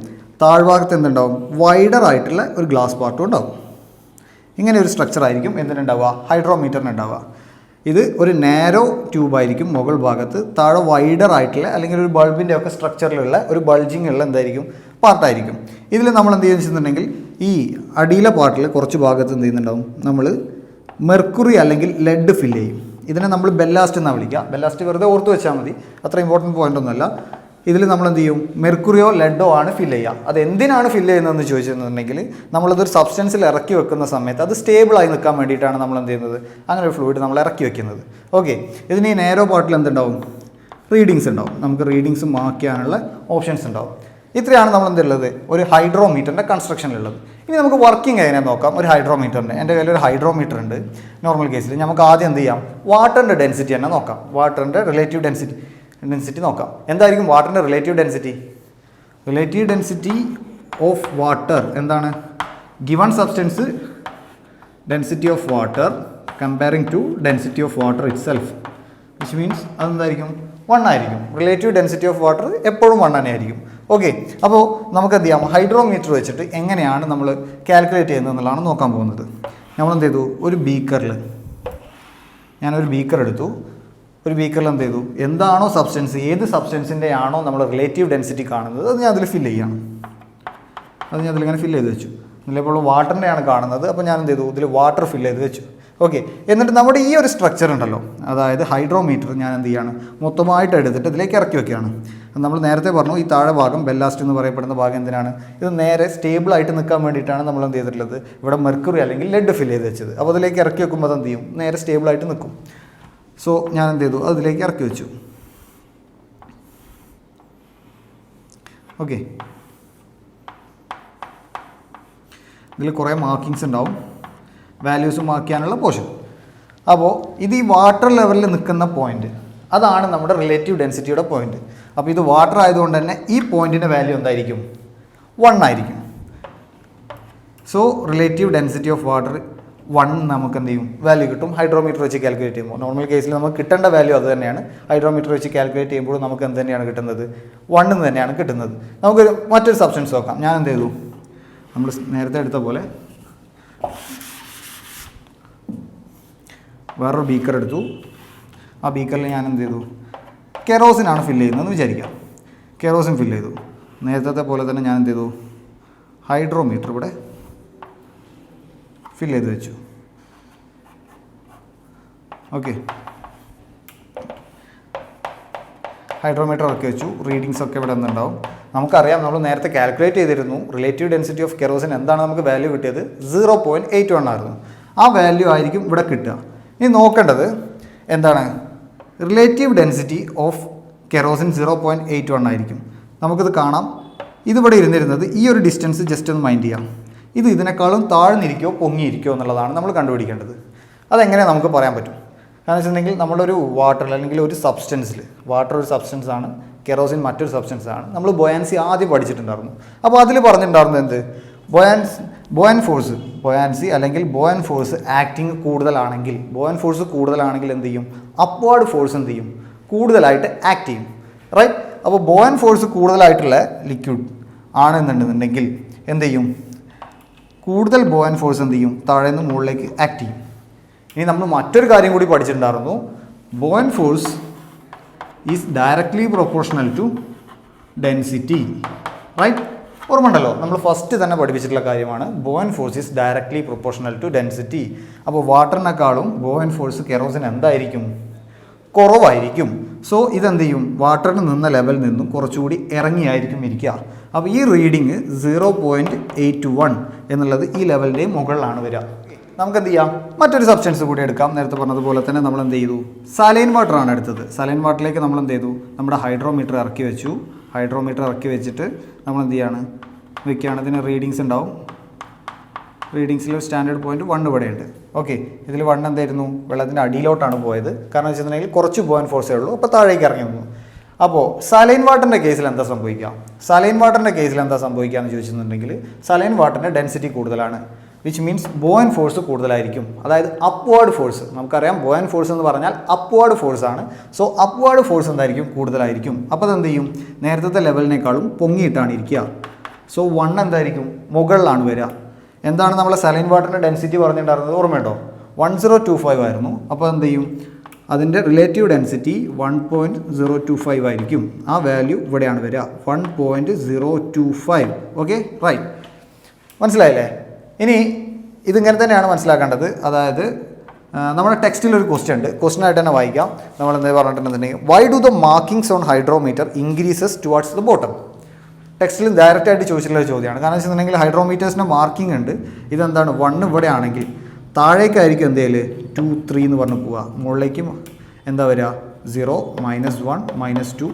താഴ്ഭാഗത്ത് എന്തുണ്ടാവും? വൈഡർ ആയിട്ടുള്ള ഒരു ഗ്ലാസ് പാർട്ടും ഉണ്ടാവും. ഇങ്ങനെ ഒരു സ്ട്രക്ചർ ആയിരിക്കും എന്തിനുണ്ടാവുക? ഹൈഡ്രോമീറ്ററിന് ഉണ്ടാവുക. ഇത് ഒരു നാരോ ട്യൂബായിരിക്കും മുകൾ ഭാഗത്ത്, താഴെ വൈഡർ ആയിട്ടുള്ള അല്ലെങ്കിൽ ഒരു ബൾബിൻ്റെ ഒക്കെ സ്ട്രക്ചറിലുള്ള ഒരു ബൾജിങ് ഉള്ള എന്തായിരിക്കും? പാർട്ടായിരിക്കും. ഇതിൽ നമ്മൾ എന്ത് ചെയ്യുന്നുണ്ടെങ്കിൽ ഈ അടിയിലെ പാർട്ടിൽ കുറച്ച് ഭാഗത്ത് എന്ത് ചെയ്യുന്നുണ്ടാവും? നമ്മൾ മെർക്കുറി അല്ലെങ്കിൽ ലെഡ് ഫില്ല് ചെയ്യും. ഇതിനെ നമ്മൾ ബെല്ലാസ്റ്റ് എന്നാണ് വിളിക്കുക. ബെല്ലാസ്റ്റ് വെറുതെ ഓർത്ത് വെച്ചാൽ മതി, അത്ര ഇമ്പോർട്ടൻറ്റ് പോയിൻ്റ് ഒന്നുമല്ല. ഇതിൽ നമ്മൾ എന്ത് ചെയ്യും? മെർക്കുറിയോ ലെഡോ ആണ് ഫില്ല് ചെയ്യുക. അത് എന്തിനാണ് ഫില്ല് ചെയ്യുന്നതെന്ന് ചോദിച്ചിട്ടുണ്ടെങ്കിൽ നമ്മളതൊരു സബ്സ്റ്റൻസിൽ ഇറക്കി വെക്കുന്ന സമയത്ത് അത് സ്റ്റേബിളായി നിൽക്കാൻ വേണ്ടിയിട്ടാണ് നമ്മൾ എന്ത് ചെയ്യുന്നത്? അങ്ങനെ ഒരു ഫ്ലൂയിഡ് നമ്മൾ ഇറക്കി വെക്കുന്നത്. ഓക്കെ, ഇതിന് ഈ നേരോ പാർട്ടിൽ എന്തുണ്ടാവും? റീഡിങ്സ് ഉണ്ടാവും. നമുക്ക് റീഡിങ്സ് മാർക്ക് ചെയ്യാനുള്ള ഓപ്ഷൻസ് ഉണ്ടാവും. ഇത്രയാണ് നമ്മൾ എന്തുള്ളത്? ഒരു ഹൈഡ്രോമീറ്ററിൻ്റെ കൺസ്ട്രക്ഷനിലുള്ളത്. ഇനി നമുക്ക് വർക്കിംഗ് എങ്ങനെ നോക്കാം. ഒരു ഹൈഡ്രോമീറ്ററിൻ്റെ, എൻ്റെ കയ്യിൽ ഒരു ഹൈഡ്രോമീറ്റർ ഉണ്ട്. നോർമൽ കേസിൽ നമുക്ക് ആദ്യം എന്ത് ചെയ്യാം? വാട്ടറിൻ്റെ ഡെൻസിറ്റി തന്നെ നോക്കാം. വാട്ടറിൻ്റെ റിലേറ്റീവ് ഡെൻസിറ്റി നോക്കാം. എന്തായിരിക്കും വാട്ടറിൻ്റെ relative density? Relative density of water എന്താണ്? Given substance density of water comparing to density of water itself, which means അതെന്തായിരിക്കും 1 ആയിരിക്കും. റിലേറ്റീവ് ഡെൻസിറ്റി ഓഫ് വാട്ടർ എപ്പോഴും 1 തന്നെ ആയിരിക്കും. ഓക്കെ, അപ്പോൾ നമുക്ക് എന്ത് ചെയ്യാം, ഹൈഡ്രോമീറ്റർ വെച്ചിട്ട് എങ്ങനെയാണ് നമ്മൾ കാൽക്കുലേറ്റ് ചെയ്യുന്നത് എന്നുള്ളതാണ് നോക്കാൻ പോകുന്നത്. നമ്മളെന്ത് ചെയ്തു, ഒരു ബീക്കറിൽ ഞാനൊരു ബീക്കർ എടുത്തു. ഒരു ബീക്കറിൽ എന്ത് ചെയ്തു, എന്താണോ സബ്സ്റ്റൻസ്, ഏത് സബ്സ്റ്റൻസിൻ്റെ ആണോ നമ്മൾ റിലേറ്റീവ് ഡെൻസിറ്റി കാണുന്നത് അത് ഞാൻ അതിൽ ഫില്ല് ചെയ്യണം. അത് ഞാൻ അതിലിങ്ങനെ ഫില്ല് ചെയ്ത് വെച്ചു. ഇതിലിപ്പോൾ വാട്ടറിൻ്റെയാണ് കാണുന്നത്, അപ്പോൾ ഞാൻ എന്ത് ചെയ്തു, ഇതിൽ വാട്ടർ ഫില്ല് ചെയ്ത് വെച്ചു. ഓക്കെ, എന്നിട്ട് നമ്മുടെ ഈ ഒരു സ്ട്രക്ചർ ഉണ്ടല്ലോ, അതായത് ഹൈഡ്രോമീറ്റർ ഞാൻ എന്ത് ചെയ്യാണ്, മൊത്തമായിട്ട് എടുത്തിട്ട് ഇതിലേക്ക് ഇറക്കി വെക്കുകയാണ്. നമ്മൾ നേരത്തെ പറഞ്ഞു ഈ താഴെ ഭാഗം ബെല്ലാസ്റ്റ് എന്ന് പറയപ്പെടുന്ന ഭാഗം എന്തിനാണ്, ഇത് നേരെ സ്റ്റേബിളായിട്ട് നിൽക്കാൻ വേണ്ടിയിട്ടാണ് നമ്മൾ എന്ത് ചെയ്തിട്ടുള്ളത്, ഇവിടെ മെർക്കുറി അല്ലെങ്കിൽ ലെഡ് ഫില്ല് ചെയ്ത് വെച്ചത്. അപ്പോൾ അതിലേക്ക് ഇറക്കി വെക്കുമ്പോൾ അത് എന്ത് ചെയ്യും, നേരെ സ്റ്റേബിളായിട്ട് നിൽക്കും. സോ ഞാൻ എന്ത് ചെയ്തു, അതിലേക്ക് ഇറക്കി വെച്ചു. ഓക്കെ, ഇതിൽ കുറേ മാർക്കിങ്സ് ഉണ്ടാവും, വാല്യൂസ് മാർക്ക് ചെയ്യാനുള്ള പോർഷൻ. അപ്പോൾ ഇത് ഈ വാട്ടർ ലെവലിൽ നിൽക്കുന്ന പോയിന്റ്, അതാണ് നമ്മുടെ റിലേറ്റീവ് ഡെൻസിറ്റിയുടെ പോയിന്റ്. അപ്പോൾ ഇത് വാട്ടർ ആയതുകൊണ്ട് തന്നെ ഈ പോയിന്റിൻ്റെ വാല്യൂ എന്തായിരിക്കും, 1 ആയിരിക്കും. So relative density of water 1 നമുക്ക് എന്ത് ചെയ്യും, വാല്യൂ കിട്ടും ഹൈഡ്രോമീറ്റർ വെച്ച് കാൽക്കുലേറ്റ് ചെയ്യുമ്പോൾ. നോർമൽ കേസിൽ നമുക്ക് കിട്ടേണ്ട വാല്യൂ അത് തന്നെയാണ്. ഹൈഡ്രോമീറ്റർ വെച്ച് കാൽക്കുലേറ്റ് ചെയ്യുമ്പോൾ നമുക്ക് എന്ത് തന്നെയാണ് കിട്ടുന്നത്, 1 എന്ന് തന്നെയാണ് കിട്ടുന്നത്. നമുക്കൊരു മറ്റൊരു സബ്സ്റ്റൻസ് നോക്കാം. ഞാൻ എന്ത് ചെയ്തു, നമ്മൾ നേരത്തെ എടുത്ത പോലെ വേറൊരു ബീക്കർ എടുത്തു. ആ ബീക്കറിൽ ഞാൻ എന്ത് ചെയ്തു, കെറോസിനാണ് ഫില്ല് ചെയ്യുന്നതെന്ന് വിചാരിക്കാം. കെറോസിൻ ഫില്ല് ചെയ്തു. നേരത്തെ പോലെ തന്നെ ഞാൻ എന്ത് ചെയ്തു, ഹൈഡ്രോമീറ്റർ ഇവിടെ ഫില്ല് ചെയ്ത് വെച്ചു. ഓക്കെ, ഹൈഡ്രോമീറ്റർ ഇറക്കി വെച്ചു. റീഡിങ്സ് ഒക്കെ ഇവിടെ നിന്നുണ്ടാവും. നമുക്കറിയാം, നമ്മൾ നേരത്തെ കാൽക്കുലേറ്റ് ചെയ്തിരുന്നു റിലേറ്റീവ് ഡെൻസിറ്റി ഓഫ് കെറോസിൻ എന്താണ് നമുക്ക് വാല്യൂ കിട്ടിയത്, 0.81 ആയിരുന്നു. ആ വാല്യൂ ആയിരിക്കും ഇവിടെ കിട്ടുക. ഇനി നോക്കേണ്ടത് എന്താണ്, റിലേറ്റീവ് ഡെൻസിറ്റി ഓഫ് കെറോസിൻ 0.81 ആയിരിക്കും. നമുക്കിത് കാണാം, ഇതിവിടെ ഇരുന്നിരുന്നത് ഈ ഒരു ഡിസ്റ്റൻസ് ജസ്റ്റ് ഒന്ന് മൈൻഡ് ചെയ്യാം. ഇത് ഇതിനേക്കാളും താഴ്ന്നിരിക്കോ പൊങ്ങിയിരിക്കോ എന്നുള്ളതാണ് നമ്മൾ കണ്ടുപിടിക്കേണ്ടത്. അതെങ്ങനെ നമുക്ക് പറയാൻ പറ്റും, കാരണം വെച്ചിട്ടുണ്ടെങ്കിൽ നമ്മളൊരു വാട്ടറിൽ അല്ലെങ്കിൽ ഒരു സബ്സ്റ്റൻസിൽ, വാട്ടർ ഒരു സബ്സ്റ്റൻസ് ആണ്, കെറോസിൻ മറ്റൊരു സബ്സ്റ്റൻസ് ആണ്. നമ്മൾ ബൊയാൻസി ആദ്യം പഠിച്ചിട്ടുണ്ടായിരുന്നു. അപ്പോൾ അതിൽ പറഞ്ഞിട്ടുണ്ടായിരുന്നത് എന്ത്, ബോയൻ ഫോഴ്സ് ആക്ടിങ് കൂടുതലാണെങ്കിൽ, എന്ത് ചെയ്യും, അപ്വേർഡ് ഫോഴ്സ് എന്ത് ചെയ്യും, കൂടുതലായിട്ട് ആക്ട് ചെയ്യും. റൈറ്റ്. അപ്പോൾ ബോയൻ ഫോഴ്സ് കൂടുതലായിട്ടുള്ള ലിക്വിഡ് ആണെന്നുണ്ടെന്നുണ്ടെങ്കിൽ എന്ത് ചെയ്യും, കൂടുതൽ ബോയൻ ഫോഴ്സ് എന്ത് ചെയ്യും, താഴെ നിന്ന് മുകളിലേക്ക് ആക്ട് ചെയ്യും. ഇനി നമ്മൾ മറ്റൊരു കാര്യം കൂടി പഠിച്ചിട്ടുണ്ടായിരുന്നു, buoyant force is directly proportional to density. Right, ഓർമ്മയുണ്ടല്ലോ, നമ്മൾ ഫസ്റ്റ് തന്നെ പഠിപ്പിച്ചിട്ടുള്ള കാര്യമാണ് buoyant force is directly proportional to density. അപ്പോൾ വാട്ടറിനേക്കാളും ബോയൻ ഫോഴ്സ് കെറോസിൻ എന്തായിരിക്കും, കുറവായിരിക്കും. സോ ഇതെന്ത് ചെയ്യും, വാട്ടറിൽ നിന്ന ലെവലിൽ നിന്നും കുറച്ചുകൂടി ഇറങ്ങിയായിരിക്കും ഇരിക്കുക. അപ്പോൾ ഈ റീഡിങ് 0.81 എന്നുള്ളത് ഈ ലെവലിൻ്റെ മുകളിലാണ് വരിക. നമുക്ക് എന്ത് ചെയ്യാം, മറ്റൊരു സബ്സ്റ്റൻസ് കൂടി എടുക്കാം. നേരത്തെ പറഞ്ഞതുപോലെ തന്നെ നമ്മൾ എന്ത് ചെയ്തു, സലൈൻ വാട്ടർ ആണ് എടുത്തത്. സലൈൻ വാട്ടറിലേക്ക് നമ്മൾ എന്ത് ചെയ്തു, നമ്മുടെ ഹൈഡ്രോമീറ്റർ ഇറക്കി വെച്ചു. ഹൈഡ്രോമീറ്റർ ഇറക്കി വെച്ചിട്ട് നമ്മൾ എന്ത് ചെയ്യാണ്, വെക്കുകയാണ്. ഇതിന് റീഡിങ്സ് ഉണ്ടാവും. റീഡിങ്സിൽ സ്റ്റാൻഡേർഡ് പോയിന്റ് 1 ഇവിടെയുണ്ട്. ഓക്കെ, ഇതിൽ 1 എന്തായിരുന്നു, വെള്ളത്തിൻ്റെ അടിയിലോട്ടാണ് പോയത്. കാരണം വെച്ചിട്ടുണ്ടെങ്കിൽ കുറച്ച് ബോയൻ ഫോഴ്സേ ഉള്ളൂ, അപ്പോൾ താഴേക്ക് ഇറങ്ങി വന്നു. അപ്പോൾ സലൈൻ വാട്ടറിൻ്റെ കേസിൽ എന്താ സംഭവിക്കുക, എന്ന് ചോദിച്ചിട്ടുണ്ടെങ്കിൽ സലൈൻ വാട്ടറിൻ്റെ ഡെൻസിറ്റി കൂടുതലാണ്, വിച്ച് മീൻസ് ബോയൻ ഫോഴ്സ് കൂടുതലായിരിക്കും. അതായത് അപ്വേർഡ് ഫോഴ്സ്, നമുക്കറിയാം ബോയൻ ഫോഴ്സ് എന്ന് പറഞ്ഞാൽ അപ്വേർഡ് ഫോഴ്സ് ആണ്. സോ അപ്വേർഡ് ഫോഴ്സ് എന്തായിരിക്കും, കൂടുതലായിരിക്കും. അപ്പോൾ അതെന്ത് ചെയ്യും, നേരത്തെ ലെവലിനേക്കാളും പൊങ്ങിയിട്ടാണ് ഇരിക്കുക. സോ 1 എന്തായിരിക്കും, മുകളിലാണ് വരിക. എന്താണ് നമ്മൾ സലൈൻ വാട്ടറിൻ്റെ ഡെൻസിറ്റി പറഞ്ഞിട്ടുണ്ടായിരുന്നത്, ഓർമ്മയുണ്ടോ, 1025 ആയിരുന്നു. അപ്പോൾ എന്ത് ചെയ്യും, അതിൻ്റെ റിലേറ്റീവ് ഡെൻസിറ്റി 1.025 ആയിരിക്കും. ആ വാല്യൂ ഇവിടെയാണ് വരിക, 1.025. ഓക്കെ, റൈറ്റ്, മനസ്സിലായില്ലേ? ഇനി ഇതിങ്ങനെ തന്നെയാണ് മനസ്സിലാക്കേണ്ടത്. അതായത് നമ്മുടെ ടെക്സ്റ്റിൽ ഒരു ക്വസ്റ്റ്യൻ ഉണ്ട്, ക്വസ്റ്റ്യനായിട്ട് തന്നെ വായിക്കാം. നമ്മൾ എന്താ പറഞ്ഞിട്ടുണ്ടെന്നുണ്ടെങ്കിൽ, why do the markings on hydrometer increases towards the bottom. ടെക്സ്റ്റിൽ ഡയറക്റ്റ് ആയിട്ട് ചോദിച്ചിട്ടുള്ള ഒരു ചോദ്യമാണ്. കാരണം വെച്ചിട്ടുണ്ടെങ്കിൽ ഹൈഡ്രോമീറ്റേഴ്സിൻ്റെ മാർക്കിംഗ് ഉണ്ട്. ഇതെന്താണ്, 1 ഇവിടെ ആണെങ്കിൽ താഴേക്കായിരിക്കും എന്തേലും 2, 3 എന്ന് പറഞ്ഞ് പോവുക. മുകളിലേക്കും എന്താ വരിക, 0, -1, -2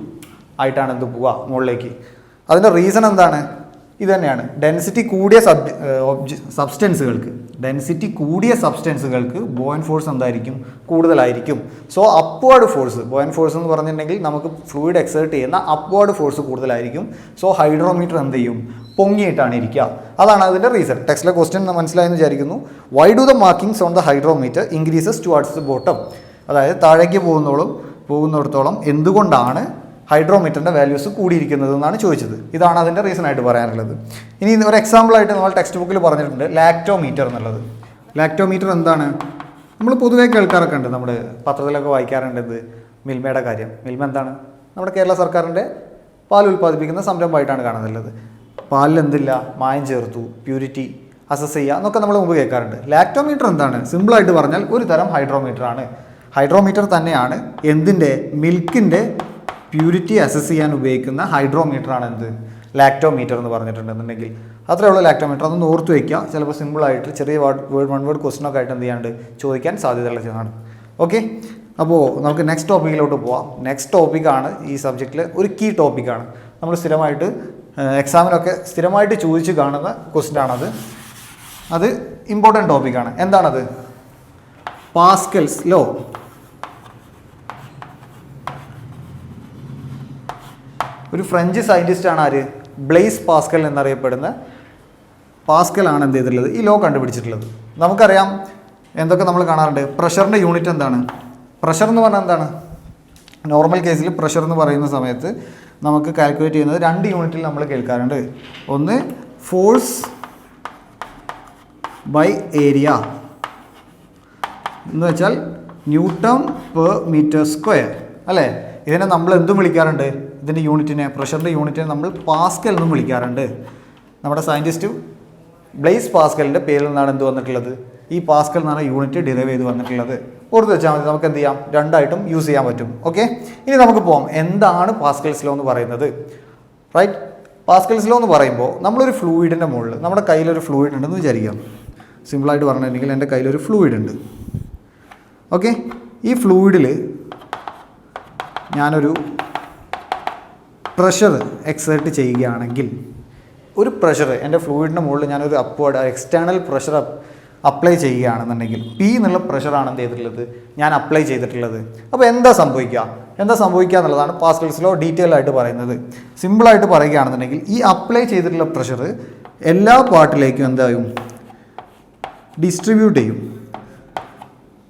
ആയിട്ടാണ് എന്ത് പോവുക മുകളിലേക്ക്. അതിൻ്റെ റീസൺ എന്താണ്, ഇത് തന്നെയാണ്. ഡെൻസിറ്റി കൂടിയ സബ്സ്റ്റൻസുകൾക്ക് ഡെൻസിറ്റി കൂടിയ സബ്സ്റ്റൻസുകൾക്ക് ബോയിൻ ഫോഴ്സ് എന്തായിരിക്കും, കൂടുതലായിരിക്കും. സോ അപ്വേർഡ് ഫോഴ്സ്, ബോയിൻ ഫോഴ്സ് എന്ന് പറഞ്ഞിട്ടുണ്ടെങ്കിൽ നമുക്ക് ഫ്ലൂയിഡ് എക്സേർട്ട് ചെയ്യുന്ന അപ്വേർഡ് ഫോഴ്സ് കൂടുതലായിരിക്കും. സോ ഹൈഡ്രോമീറ്റർ എന്ത് ചെയ്യും, പൊങ്ങിയിട്ടാണ് ഇരിക്കുക. അതാണ് അതിൻ്റെ റീസൺ. ടെക്സ്റ്റിലെ ക്വസ്റ്റ്യൻ മനസ്സിലായെന്ന് വിചാരിക്കുന്നു. Y do the markings on the hydrometer increases towards the bottom? അതായത് താഴേക്ക് പോകുന്നിടത്തോളം എന്തുകൊണ്ടാണ് ഹൈഡ്രോമീറ്ററിൻ്റെ വാല്യൂസ് കൂടിയിരിക്കുന്നത് എന്നാണ് ചോദിച്ചത്. ഇതാണ് അതിൻ്റെ റീസൺ ആയിട്ട് പറയാനുള്ളത്. ഇനി ഒരു എക്സാമ്പിളായിട്ട് നമ്മൾ ടെക്സ്റ്റ് ബുക്കിൽ പറഞ്ഞിട്ടുണ്ട് ലാക്ടോമീറ്റർ എന്നുള്ളത്. ലാക്ടോമീറ്റർ എന്താണ്? നമ്മൾ പൊതുവേ കേൾക്കാറൊക്കെ ഉണ്ട്, നമ്മുടെ പത്രത്തിലൊക്കെ വായിക്കാറുണ്ട് ഇത് മിൽമയുടെ കാര്യം. മിൽമ എന്താണ്? നമ്മുടെ കേരള സർക്കാരിൻ്റെ പാൽ ഉൽപ്പാദിപ്പിക്കുന്ന സംരംഭമായിട്ടാണ് കാണുന്നുള്ളത്. പാലിൽ എന്തില്ല, മായം ചേർത്തു, പ്യൂരിറ്റി അസസ് ചെയ്യുക എന്നൊക്കെ നമ്മൾ മുമ്പ് കേൾക്കാറുണ്ട്. ലാക്ടോമീറ്റർ എന്താണ്? സിമ്പിളായിട്ട് പറഞ്ഞാൽ ഒരു തരം ഹൈഡ്രോമീറ്റർ ആണ്. ഹൈഡ്രോമീറ്റർ തന്നെയാണ് എന്തിൻ്റെ, മിൽക്കിൻ്റെ പ്യൂരിറ്റി അസസ് ചെയ്യാൻ ഉപയോഗിക്കുന്ന ഹൈഡ്രോമീറ്ററാണ് എന്ത്, ലാക്ടോമീറ്റർ എന്ന് പറഞ്ഞിട്ടുണ്ടെന്നുണ്ടെങ്കിൽ. അത്രേ ഉള്ളൂ ലാക്ടോമീറ്റർ. അതൊന്ന് ഓർത്ത് വയ്ക്കുക. ചിലപ്പോൾ സിമ്പിളായിട്ട് ചെറിയ വൺ വേർഡ് ക്വസ്റ്റനൊക്കെ ആയിട്ട് എന്ത് ചെയ്യാണ്ട് ചോദിക്കാൻ സാധ്യതയുള്ളതാണ്. ഓക്കെ, അപ്പോൾ നമുക്ക് നെക്സ്റ്റ് ടോപ്പിക്കിലോട്ട് പോവാം. നെക്സ്റ്റ് ടോപ്പിക്കാണ് ഈ സബ്ജക്റ്റിൽ ഒരു കീ ടോപ്പിക്കാണ്. നമ്മൾ സ്ഥിരമായിട്ട് എക്സാമിനൊക്കെ സ്ഥിരമായിട്ട് ചോദിച്ച് കാണുന്ന ക്വസ്റ്റ്യനാണത്. അത് ഇമ്പോർട്ടൻ്റ് ടോപ്പിക്കാണ്. എന്താണത്? Pascal's law. ഒരു ഫ്രഞ്ച് സയൻറ്റിസ്റ്റാണ് ആര്, ബ്ലെയ്സ് പാസ്കൽ എന്നറിയപ്പെടുന്ന പാസ്കലാണ് എന്ത് ചെയ്തിട്ടുള്ളത്, ഈ ലോ കണ്ടുപിടിച്ചിട്ടുള്ളത്. നമുക്കറിയാം എന്തൊക്കെ നമ്മൾ കാണാറുണ്ട്. പ്രഷറിൻ്റെ യൂണിറ്റ് എന്താണ്? പ്രഷർ എന്ന് പറഞ്ഞാൽ എന്താണ്? നോർമൽ കേസിൽ പ്രഷർ എന്ന് പറയുന്ന സമയത്ത് നമുക്ക് കാൽക്കുലേറ്റ് ചെയ്യുന്നത് 2 യൂണിറ്റിൽ നമ്മൾ കേൾക്കാറുണ്ട്. ഒന്ന് ഫോഴ്സ് ബൈ ഏരിയ എന്ന് വെച്ചാൽ ന്യൂട്ടൺ പെർ മീറ്റർ സ്ക്വയർ അല്ലേ. ഇതിനെ നമ്മൾ എന്തും വിളിക്കാറുണ്ട്, ഇതിൻ്റെ യൂണിറ്റിനെ, പ്രഷറിൻ്റെ യൂണിറ്റിനെ നമ്മൾ പാസ്കൽ എന്നും വിളിക്കാറുണ്ട്. നമ്മുടെ സയൻറ്റിസ്റ്റ് ബ്ലെയ്സ് പാസ്കലിൻ്റെ പേരിൽ നിന്നാണ് എന്ത് വന്നിട്ടുള്ളത്, ഈ പാസ്കൽ എന്നാണ് യൂണിറ്റ് ഡിറൈവ് ചെയ്ത് വന്നിട്ടുള്ളത്. ഓർത്ത് വെച്ചാൽ മതി. നമുക്ക് എന്ത് ചെയ്യാം, രണ്ടായിട്ടും യൂസ് ചെയ്യാൻ പറ്റും. ഓക്കെ, ഇനി നമുക്ക് പോകാം. എന്താണ് പാസ്കൽസ് ലോ എന്ന് പറയുന്നത്? റൈറ്റ്, പാസ്കൽസ് ലോ എന്ന് പറയുമ്പോൾ നമ്മളൊരു ഫ്ലൂയിഡിൻ്റെ മുകളിൽ, നമ്മുടെ കയ്യിലൊരു ഫ്ലൂയിഡ് ഉണ്ടെന്ന് വിചാരിക്കാം. സിമ്പിളായിട്ട് പറഞ്ഞിട്ടുണ്ടെങ്കിൽ എൻ്റെ കയ്യിലൊരു ഫ്ലൂയിഡ് ഉണ്ട്. ഓക്കെ, ഈ ഫ്ലൂയിഡിൽ ഞാനൊരു പ്രഷർ എക്സേർട്ട് ചെയ്യുകയാണെങ്കിൽ, ഒരു പ്രഷർ എൻ്റെ ഫ്ലൂയിഡിൻ്റെ മുകളിൽ ഞാനൊരു അപ്വേർഡ് എക്സ്റ്റേണൽ പ്രഷർ അപ്ലൈ ചെയ്യുകയാണെന്നുണ്ടെങ്കിൽ പി എന്നുള്ള പ്രഷറാണ് എന്ത് ചെയ്തിട്ടുള്ളത്, ഞാൻ അപ്ലൈ ചെയ്തിട്ടുള്ളത്. അപ്പോൾ എന്താ സംഭവിക്കുക എന്നുള്ളതാണ് പാസ്കൽസ് ലോ ഡീറ്റെയിൽ ആയിട്ട് പറയുന്നത്. സിമ്പിളായിട്ട് പറയുകയാണെന്നുണ്ടെങ്കിൽ ഈ അപ്ലൈ ചെയ്തിട്ടുള്ള പ്രഷർ എല്ലാ പാർട്ടിലേക്കും എന്തായും ഡിസ്ട്രിബ്യൂട്ട് ചെയ്യും.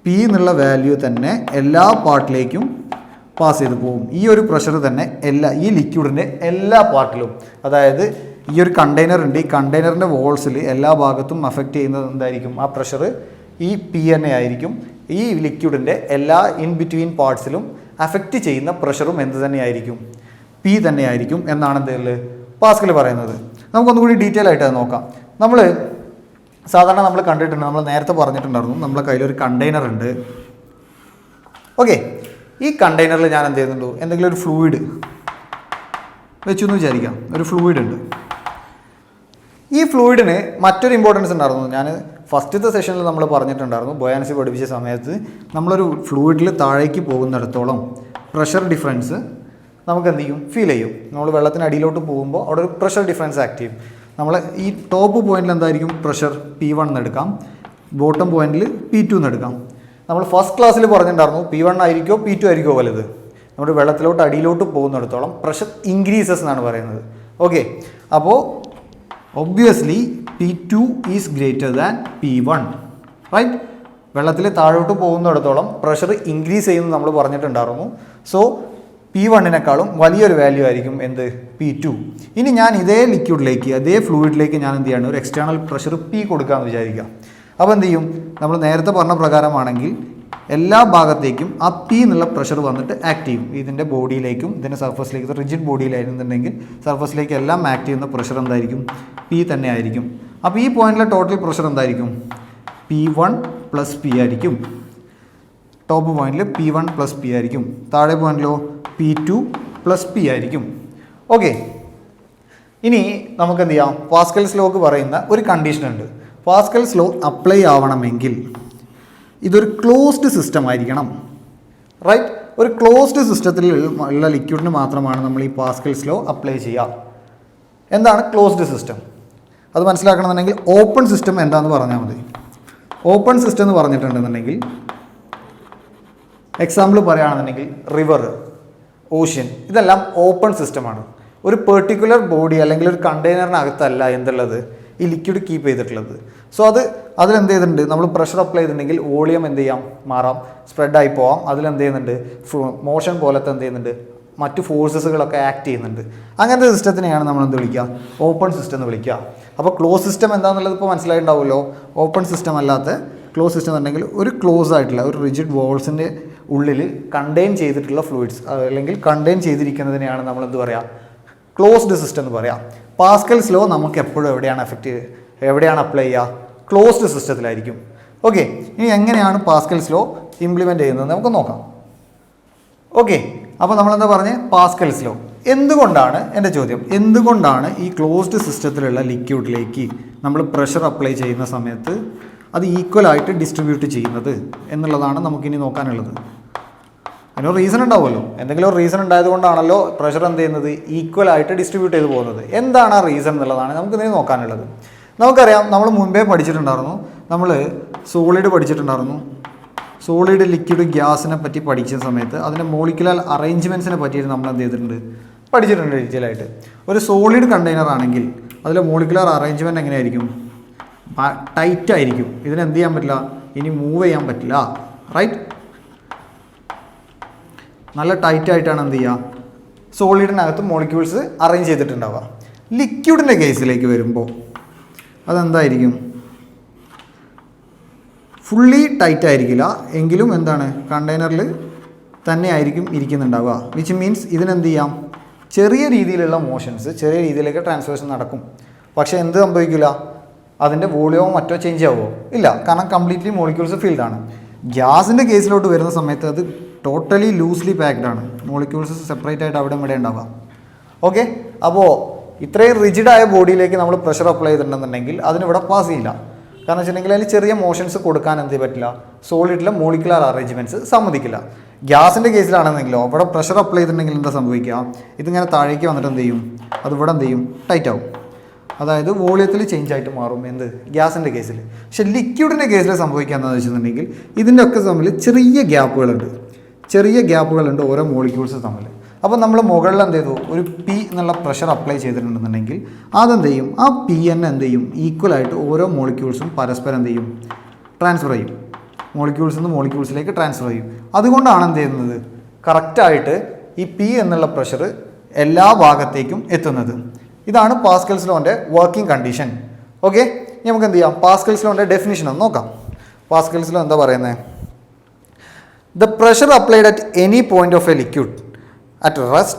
പി എന്നുള്ള വാല്യൂ തന്നെ എല്ലാ പാർട്ടിലേക്കും പാസ് ചെയ്ത് പോകും. ഈ ഒരു പ്രഷർ തന്നെ ഈ ലിക്വിഡിൻ്റെ എല്ലാ പാർട്ടിലും, അതായത് ഈ ഒരു കണ്ടെയ്നർ ഉണ്ട്, ഈ കണ്ടെയ്നറിൻ്റെ വോൾസിൽ എല്ലാ ഭാഗത്തും അഫക്റ്റ് ചെയ്യുന്നത് എന്തായിരിക്കും, ആ പ്രഷർ ഈ പി തന്നെ ആയിരിക്കും. ഈ ലിക്വിഡിൻ്റെ എല്ലാ ഇൻ ബിറ്റ്വീൻ പാർട്സിലും അഫക്റ്റ് ചെയ്യുന്ന പ്രഷറും എന്ത് തന്നെയായിരിക്കും, പി തന്നെയായിരിക്കും എന്നാണ് എന്തിൽ പാസ്കൽ പറയുന്നത്. നമുക്കൊന്നുകൂടി ഡീറ്റെയിൽ ആയിട്ട് അത് നോക്കാം. സാധാരണ നമ്മൾ കണ്ടിട്ടുണ്ട്, നമ്മൾ നേരത്തെ പറഞ്ഞിട്ടുണ്ടായിരുന്നു, നമ്മളെ കയ്യിലൊരു കണ്ടെയ്നർ ഉണ്ട്. ഓക്കെ, ഈ കണ്ടെയ്നറിൽ ഞാൻ എന്ത് ചെയ്യുന്നുണ്ടോ, എന്തെങ്കിലും ഒരു ഫ്ലൂയിഡ് വെച്ചു എന്ന് വിചാരിക്കാം. ഒരു ഫ്ലൂയിഡ് ഉണ്ട്. ഈ ഫ്ലൂയിഡിന് മറ്റൊരു ഇമ്പോർട്ടൻസ് ഉണ്ടായിരുന്നു. ഞാൻ ഫസ്റ്റത്തെ സെഷനിൽ നമ്മൾ പറഞ്ഞിട്ടുണ്ടായിരുന്നു, ബോയാൻസി പഠിപ്പിച്ച സമയത്ത് നമ്മളൊരു ഫ്ലൂയിഡിൽ താഴേക്ക് പോകുന്നിടത്തോളം പ്രഷർ ഡിഫറൻസ് നമുക്ക് എന്ത് ചെയ്യും, ഫീൽ ചെയ്യും. നമ്മൾ വെള്ളത്തിന് അടിയിലോട്ട് പോകുമ്പോൾ അവിടെ ഒരു പ്രഷർ ഡിഫറൻസ് ആക്ട് ചെയ്യും. നമ്മൾ ഈ ടോപ്പ് പോയിന്റിൽ എന്തായിരിക്കും പ്രഷർ P1 എന്ന് എടുക്കാം, ബോട്ടം പോയിന്റിൽ P2 എന്ന് എടുക്കാം. നമ്മൾ ഫസ്റ്റ് ക്ലാസ്സിൽ പറഞ്ഞിട്ടുണ്ടായിരുന്നു P1 ആയിരിക്കോ P2 ആയിരിക്കോ വലുത്. നമ്മൾ വെള്ളത്തിലോട്ട് അടിയിലോട്ട് പോകുന്നിടത്തോളം പ്രഷർ ഇൻക്രീസസ് എന്നാണ് പറയുന്നത്. ഓക്കെ, അപ്പോൾ obviously P2 is greater than P1, right. വെള്ളത്തിൽ താഴോട്ട് പോകുന്നിടത്തോളം പ്രഷർ ഇൻക്രീസ് ചെയ്യുന്നത് നമ്മൾ പറഞ്ഞിട്ടുണ്ടായിരുന്നു. സോ P1-നേക്കാളും വലിയൊരു വാല്യൂ ആയിരിക്കും എന്ത്, P2. ഇനി ഞാൻ ഇതേ ലിക്വിഡിലേക്ക്, അതേ ഫ്ലൂയിഡിലേക്ക് ഞാൻ എന്ത് ചെയ്യണം, ഒരു എക്സ്റ്റേണൽ പ്രഷർ P കൊടുക്കാമെന്ന് വിചാരിക്കാം. അപ്പോൾ എന്ത് ചെയ്യും, നമ്മൾ നേരത്തെ പറഞ്ഞ പ്രകാരമാണെങ്കിൽ എല്ലാ ഭാഗത്തേക്കും ആ P എന്നുള്ള പ്രഷർ വന്നിട്ട് ആക്ട് ചെയ്യും. ഇതിൻ്റെ ബോഡിയിലേക്കും ഇതിൻ്റെ സർഫസിലേക്ക്, ഇത് റിജിഡ് ബോഡിയിലായിരുന്നുണ്ടെങ്കിൽ സർഫസിലേക്ക് എല്ലാം ആക്ട് ചെയ്യുന്ന പ്രഷർ എന്തായിരിക്കും, P തന്നെ ആയിരിക്കും. അപ്പോൾ ഈ പോയിന്റിലെ ടോട്ടൽ പ്രഷർ എന്തായിരിക്കും, P1 + P ആയിരിക്കും. ടോപ്പ് പോയിന്റിൽ P1 + P ആയിരിക്കും. താഴെ പോയിന്റിലോ P2 + P ആയിരിക്കും. ഓക്കെ, ഇനി നമുക്ക് എന്ത് ചെയ്യാം, പാസ്കൽസ് ലോക്ക് പറയുന്ന ഒരു കണ്ടീഷൻ ഉണ്ട്. പാസ്കൽസ് ലോ അപ്ലൈ ആവണമെങ്കിൽ ഇതൊരു ക്ലോസ്ഡ് സിസ്റ്റം ആയിരിക്കണം, റൈറ്റ്. ഒരു ക്ലോസ്ഡ് സിസ്റ്റത്തിൽ ഉള്ള ലിക്വിഡിന് മാത്രമാണ് നമ്മൾ ഈ പാസ്കൽസ് ലോ അപ്ലൈ ചെയ്യുക. എന്താണ് ക്ലോസ്ഡ് സിസ്റ്റം? അത് മനസ്സിലാക്കണമെന്നുണ്ടെങ്കിൽ ഓപ്പൺ സിസ്റ്റം എന്താണെന്ന് പറഞ്ഞാൽ മതി. ഓപ്പൺ സിസ്റ്റം എന്ന് പറഞ്ഞിട്ടുണ്ടെന്നുണ്ടെങ്കിൽ എക്സാമ്പിൾ പറയുകയാണെന്നുണ്ടെങ്കിൽ റിവർ, ഓഷ്യൻ, ഇതെല്ലാം ഓപ്പൺ സിസ്റ്റമാണ്. ഒരു പെർട്ടിക്കുലർ ബോഡി അല്ലെങ്കിൽ ഒരു കണ്ടെയ്നറിനകത്തല്ല എന്തുള്ളത് ഈ ലിക്വിഡ് കീപ്പ് ചെയ്തിട്ടുള്ളത്. സോ അതിലെന്ത് ചെയ്തിട്ടുണ്ട്, നമ്മൾ പ്രഷർ അപ്ലൈ ചെയ്തിട്ടുണ്ടെങ്കിൽ വോളിയം എന്ത് ചെയ്യാം, മാറാം, സ്പ്രെഡായി പോവാം. അതിലെന്ത് ചെയ്യുന്നുണ്ട്, മോഷൻ പോലത്തെ എന്ത് ചെയ്യുന്നുണ്ട്, മറ്റു ഫോഴ്സസുകളൊക്കെ ആക്ട് ചെയ്യുന്നുണ്ട്. അങ്ങനത്തെ സിസ്റ്റത്തിനെയാണ് നമ്മൾ എന്ത് വിളിക്കുക, ഓപ്പൺ സിസ്റ്റം എന്ന് വിളിക്കുക. അപ്പോൾ ക്ലോസ് സിസ്റ്റം എന്താണെന്നുള്ളത് ഇപ്പോൾ മനസ്സിലായിട്ടുണ്ടാവുമല്ലോ. ഓപ്പൺ സിസ്റ്റം അല്ലാത്ത ക്ലോസ് സിസ്റ്റം എന്നുണ്ടെങ്കിൽ ഒരു ക്ലോസ് ആയിട്ടുള്ള ഒരു റിജിഡ് വോൾസിൻ്റെ ഉള്ളിൽ കണ്ടെയ്ൻ ചെയ്തിട്ടുള്ള ഫ്ലൂയിഡ്സ് അല്ലെങ്കിൽ കണ്ടെയ്ൻ ചെയ്തിരിക്കുന്നതിനെയാണ് നമ്മൾ എന്ത് പറയുക, ക്ലോസ്ഡ് സിസ്റ്റം എന്ന് പറയാം. പാസ്കൽസ് ലോ നമുക്ക് എപ്പോഴും എവിടെയാണ് അപ്ലൈ ചെയ്യുക, ക്ലോസ്ഡ് സിസ്റ്റത്തിലായിരിക്കും. ഓക്കെ, ഇനി എങ്ങനെയാണ് പാസ്കൽസ് ലോ ഇംപ്ലിമെൻറ്റ് ചെയ്യുന്നത് നമുക്ക് നോക്കാം. ഓക്കെ, അപ്പോൾ നമ്മളെന്താ പറഞ്ഞ്, പാസ്കൽസ് ലോ എന്തുകൊണ്ടാണ്, എൻ്റെ ചോദ്യം, എന്തുകൊണ്ടാണ് ഈ ക്ലോസ്ഡ് സിസ്റ്റത്തിലുള്ള ലിക്വിഡിലേക്ക് നമ്മൾ പ്രഷർ അപ്ലൈ ചെയ്യുന്ന സമയത്ത് അത് ഈക്വലായിട്ട് ഡിസ്ട്രിബ്യൂട്ട് ചെയ്യുന്നത് എന്നുള്ളതാണ് നമുക്കിനി നോക്കാനുള്ളത്. അതിനൊരു റീസൺ ഉണ്ടാവുമല്ലോ, എന്തെങ്കിലും ഒരു റീസൺ ഉണ്ടായതുകൊണ്ടാണല്ലോ പ്രഷർ എന്ത് ചെയ്യുന്നത്, ഈക്വലായിട്ട് ഡിസ്ട്രിബ്യൂട്ട് ചെയ്ത് പോകുന്നത്. എന്താണ് ആ റീസൺ എന്നുള്ളതാണ് നമുക്കിതിന് നോക്കാനുള്ളത്. നമുക്കറിയാം, നമ്മൾ മുൻപേ പഠിച്ചിട്ടുണ്ടായിരുന്നു, നമ്മൾ സോളിഡ് പഠിച്ചിട്ടുണ്ടായിരുന്നു. സോളിഡ്, ലിക്വിഡ്, ഗ്യാസിനെ പറ്റി പഠിച്ച സമയത്ത് അതിൻ്റെ മോളിക്കുലർ അറേഞ്ച്മെൻറ്റ്സിനെ പറ്റിയിട്ട് നമ്മൾ എന്ത് ചെയ്തിട്ടുണ്ട്, പഠിച്ചിട്ടുണ്ട് ഡീറ്റെയിൽ ആയിട്ട്. ഒരു സോളിഡ് കണ്ടെയ്നർ ആണെങ്കിൽ അതിലെ മോളിക്കുലർ അറേഞ്ച്മെൻറ്റ് എങ്ങനെയായിരിക്കും, ടൈറ്റ് ആയിരിക്കും. ഇതിനെന്ത് ചെയ്യാൻ പറ്റില്ല, ഇനി മൂവ് ചെയ്യാൻ പറ്റില്ല, റൈറ്റ്. നല്ല ടൈറ്റ് ആയിട്ടാണ് എന്ത് ചെയ്യുക, സോളിഡിനകത്ത് മോളിക്യൂൾസ് അറേഞ്ച് ചെയ്തിട്ടുണ്ടാവുക. ലിക്വിഡിൻ്റെ കേസിലേക്ക് വരുമ്പോൾ അതെന്തായിരിക്കും, ഫുള്ളി ടൈറ്റ് ആയിരിക്കില്ല, എങ്കിലും എന്താണ്, കണ്ടെയ്നറിൽ തന്നെ ആയിരിക്കും ഇരിക്കുന്നുണ്ടാവുക. വിച്ച് മീൻസ് ഇതിനെന്ത് ചെയ്യാം, ചെറിയ രീതിയിലുള്ള മോഷൻസ്, ചെറിയ രീതിയിലേക്ക് ട്രാൻസ്ഫേഴ്സ് നടക്കും. പക്ഷേ എന്ത് സംഭവിക്കില്ല, അതിൻ്റെ വോളിയമോ മറ്റോ ചേഞ്ച് ആവുമോ, ഇല്ല, കാരണം കംപ്ലീറ്റ്ലി മോളിക്യൂൾസ് ഫീൽഡാണ്. ഗ്യാസിൻ്റെ കേസിലോട്ട് വരുന്ന സമയത്ത് അത് ടോട്ടലി ലൂസ്ലി പാക്ഡ് ആണ്, മോളിക്യൂൾസ് സെപ്പറേറ്റ് ആയിട്ട് അവിടെ ഇവിടെ ഉണ്ടാവുക. ഓക്കെ, അപ്പോൾ ഇത്രയും റിജിഡായ ബോഡിയിലേക്ക് നമ്മൾ പ്രഷർ അപ്ലൈ ചെയ്തിട്ടുണ്ടെന്നുണ്ടെങ്കിൽ അതിനിവിടെ പാസ് ചെയ്യില്ല. കാരണം വെച്ചിട്ടുണ്ടെങ്കിൽ അതിൽ ചെറിയ മോഷൻസ് കൊടുക്കാൻ എന്ത് പറ്റില്ല, സോളിഡിലെ മോളിക്കുലർ അറേഞ്ച്മെൻറ്റ്സ് സമ്മതിക്കില്ല. ഗ്യാസിൻ്റെ കേസിലാണെന്നെങ്കിലോ അവിടെ പ്രഷർ അപ്ലൈ ചെയ്തിട്ടുണ്ടെങ്കിൽ എന്താ സംഭവിക്കുക, ഇതിങ്ങനെ താഴേക്ക് വന്നിട്ട് എന്ത് ചെയ്യും, അത് ഇവിടെ എന്ത് ചെയ്യും, ടൈറ്റ് ആവും. അതായത് വോളിയത്തിൽ ചേഞ്ച് ആയിട്ട് മാറും എന്ത്, ഗ്യാസിൻ്റെ കേസിൽ. പക്ഷേ ലിക്വിഡിൻ്റെ കേസിൽ സംഭവിക്കുക എന്താണെന്ന് വെച്ചിട്ടുണ്ടെങ്കിൽ ഇതിൻ്റെ ഒക്കെ തമ്മിൽ ചെറിയ ഗ്യാപ്പുകളുണ്ട് ഓരോ മോളിക്യൂൾസ് തമ്മിൽ. അപ്പോൾ നമ്മൾ മുകളിൽ എന്ത് ചെയ്തു, ഒരു പി എന്നുള്ള പ്രഷർ അപ്ലൈ ചെയ്തിട്ടുണ്ടെന്നുണ്ടെങ്കിൽ അതെന്ത് ചെയ്യും, ആ പി എന്നെ എന്ത് ചെയ്യും, ഈക്വലായിട്ട് ഓരോ മോളിക്യൂൾസും പരസ്പരം എന്ത് ചെയ്യും, ട്രാൻസ്ഫർ ചെയ്യും, മോളിക്യൂൾസിൽ നിന്ന് മോളിക്യൂൾസിലേക്ക് ട്രാൻസ്ഫർ ചെയ്യും. അതുകൊണ്ടാണ് എന്ത് ചെയ്യുന്നത്, കറക്റ്റായിട്ട് ഈ പി എന്നുള്ള പ്രഷർ എല്ലാ ഭാഗത്തേക്കും എത്തുന്നത്. ഇതാണ് പാസ്കൽസ് ലോൻ്റെ വർക്കിംഗ് കണ്ടീഷൻ. ഓക്കെ, ഇനി നമുക്ക് എന്ത് ചെയ്യാം, പാസ്കൽസ് ലോൻ്റെ ഡെഫിനിഷൻ ഒന്ന് നോക്കാം. പാസ്കൽസ് ലോ എന്താ പറയുന്നത്, the pressure applied at any point of A liquid at rest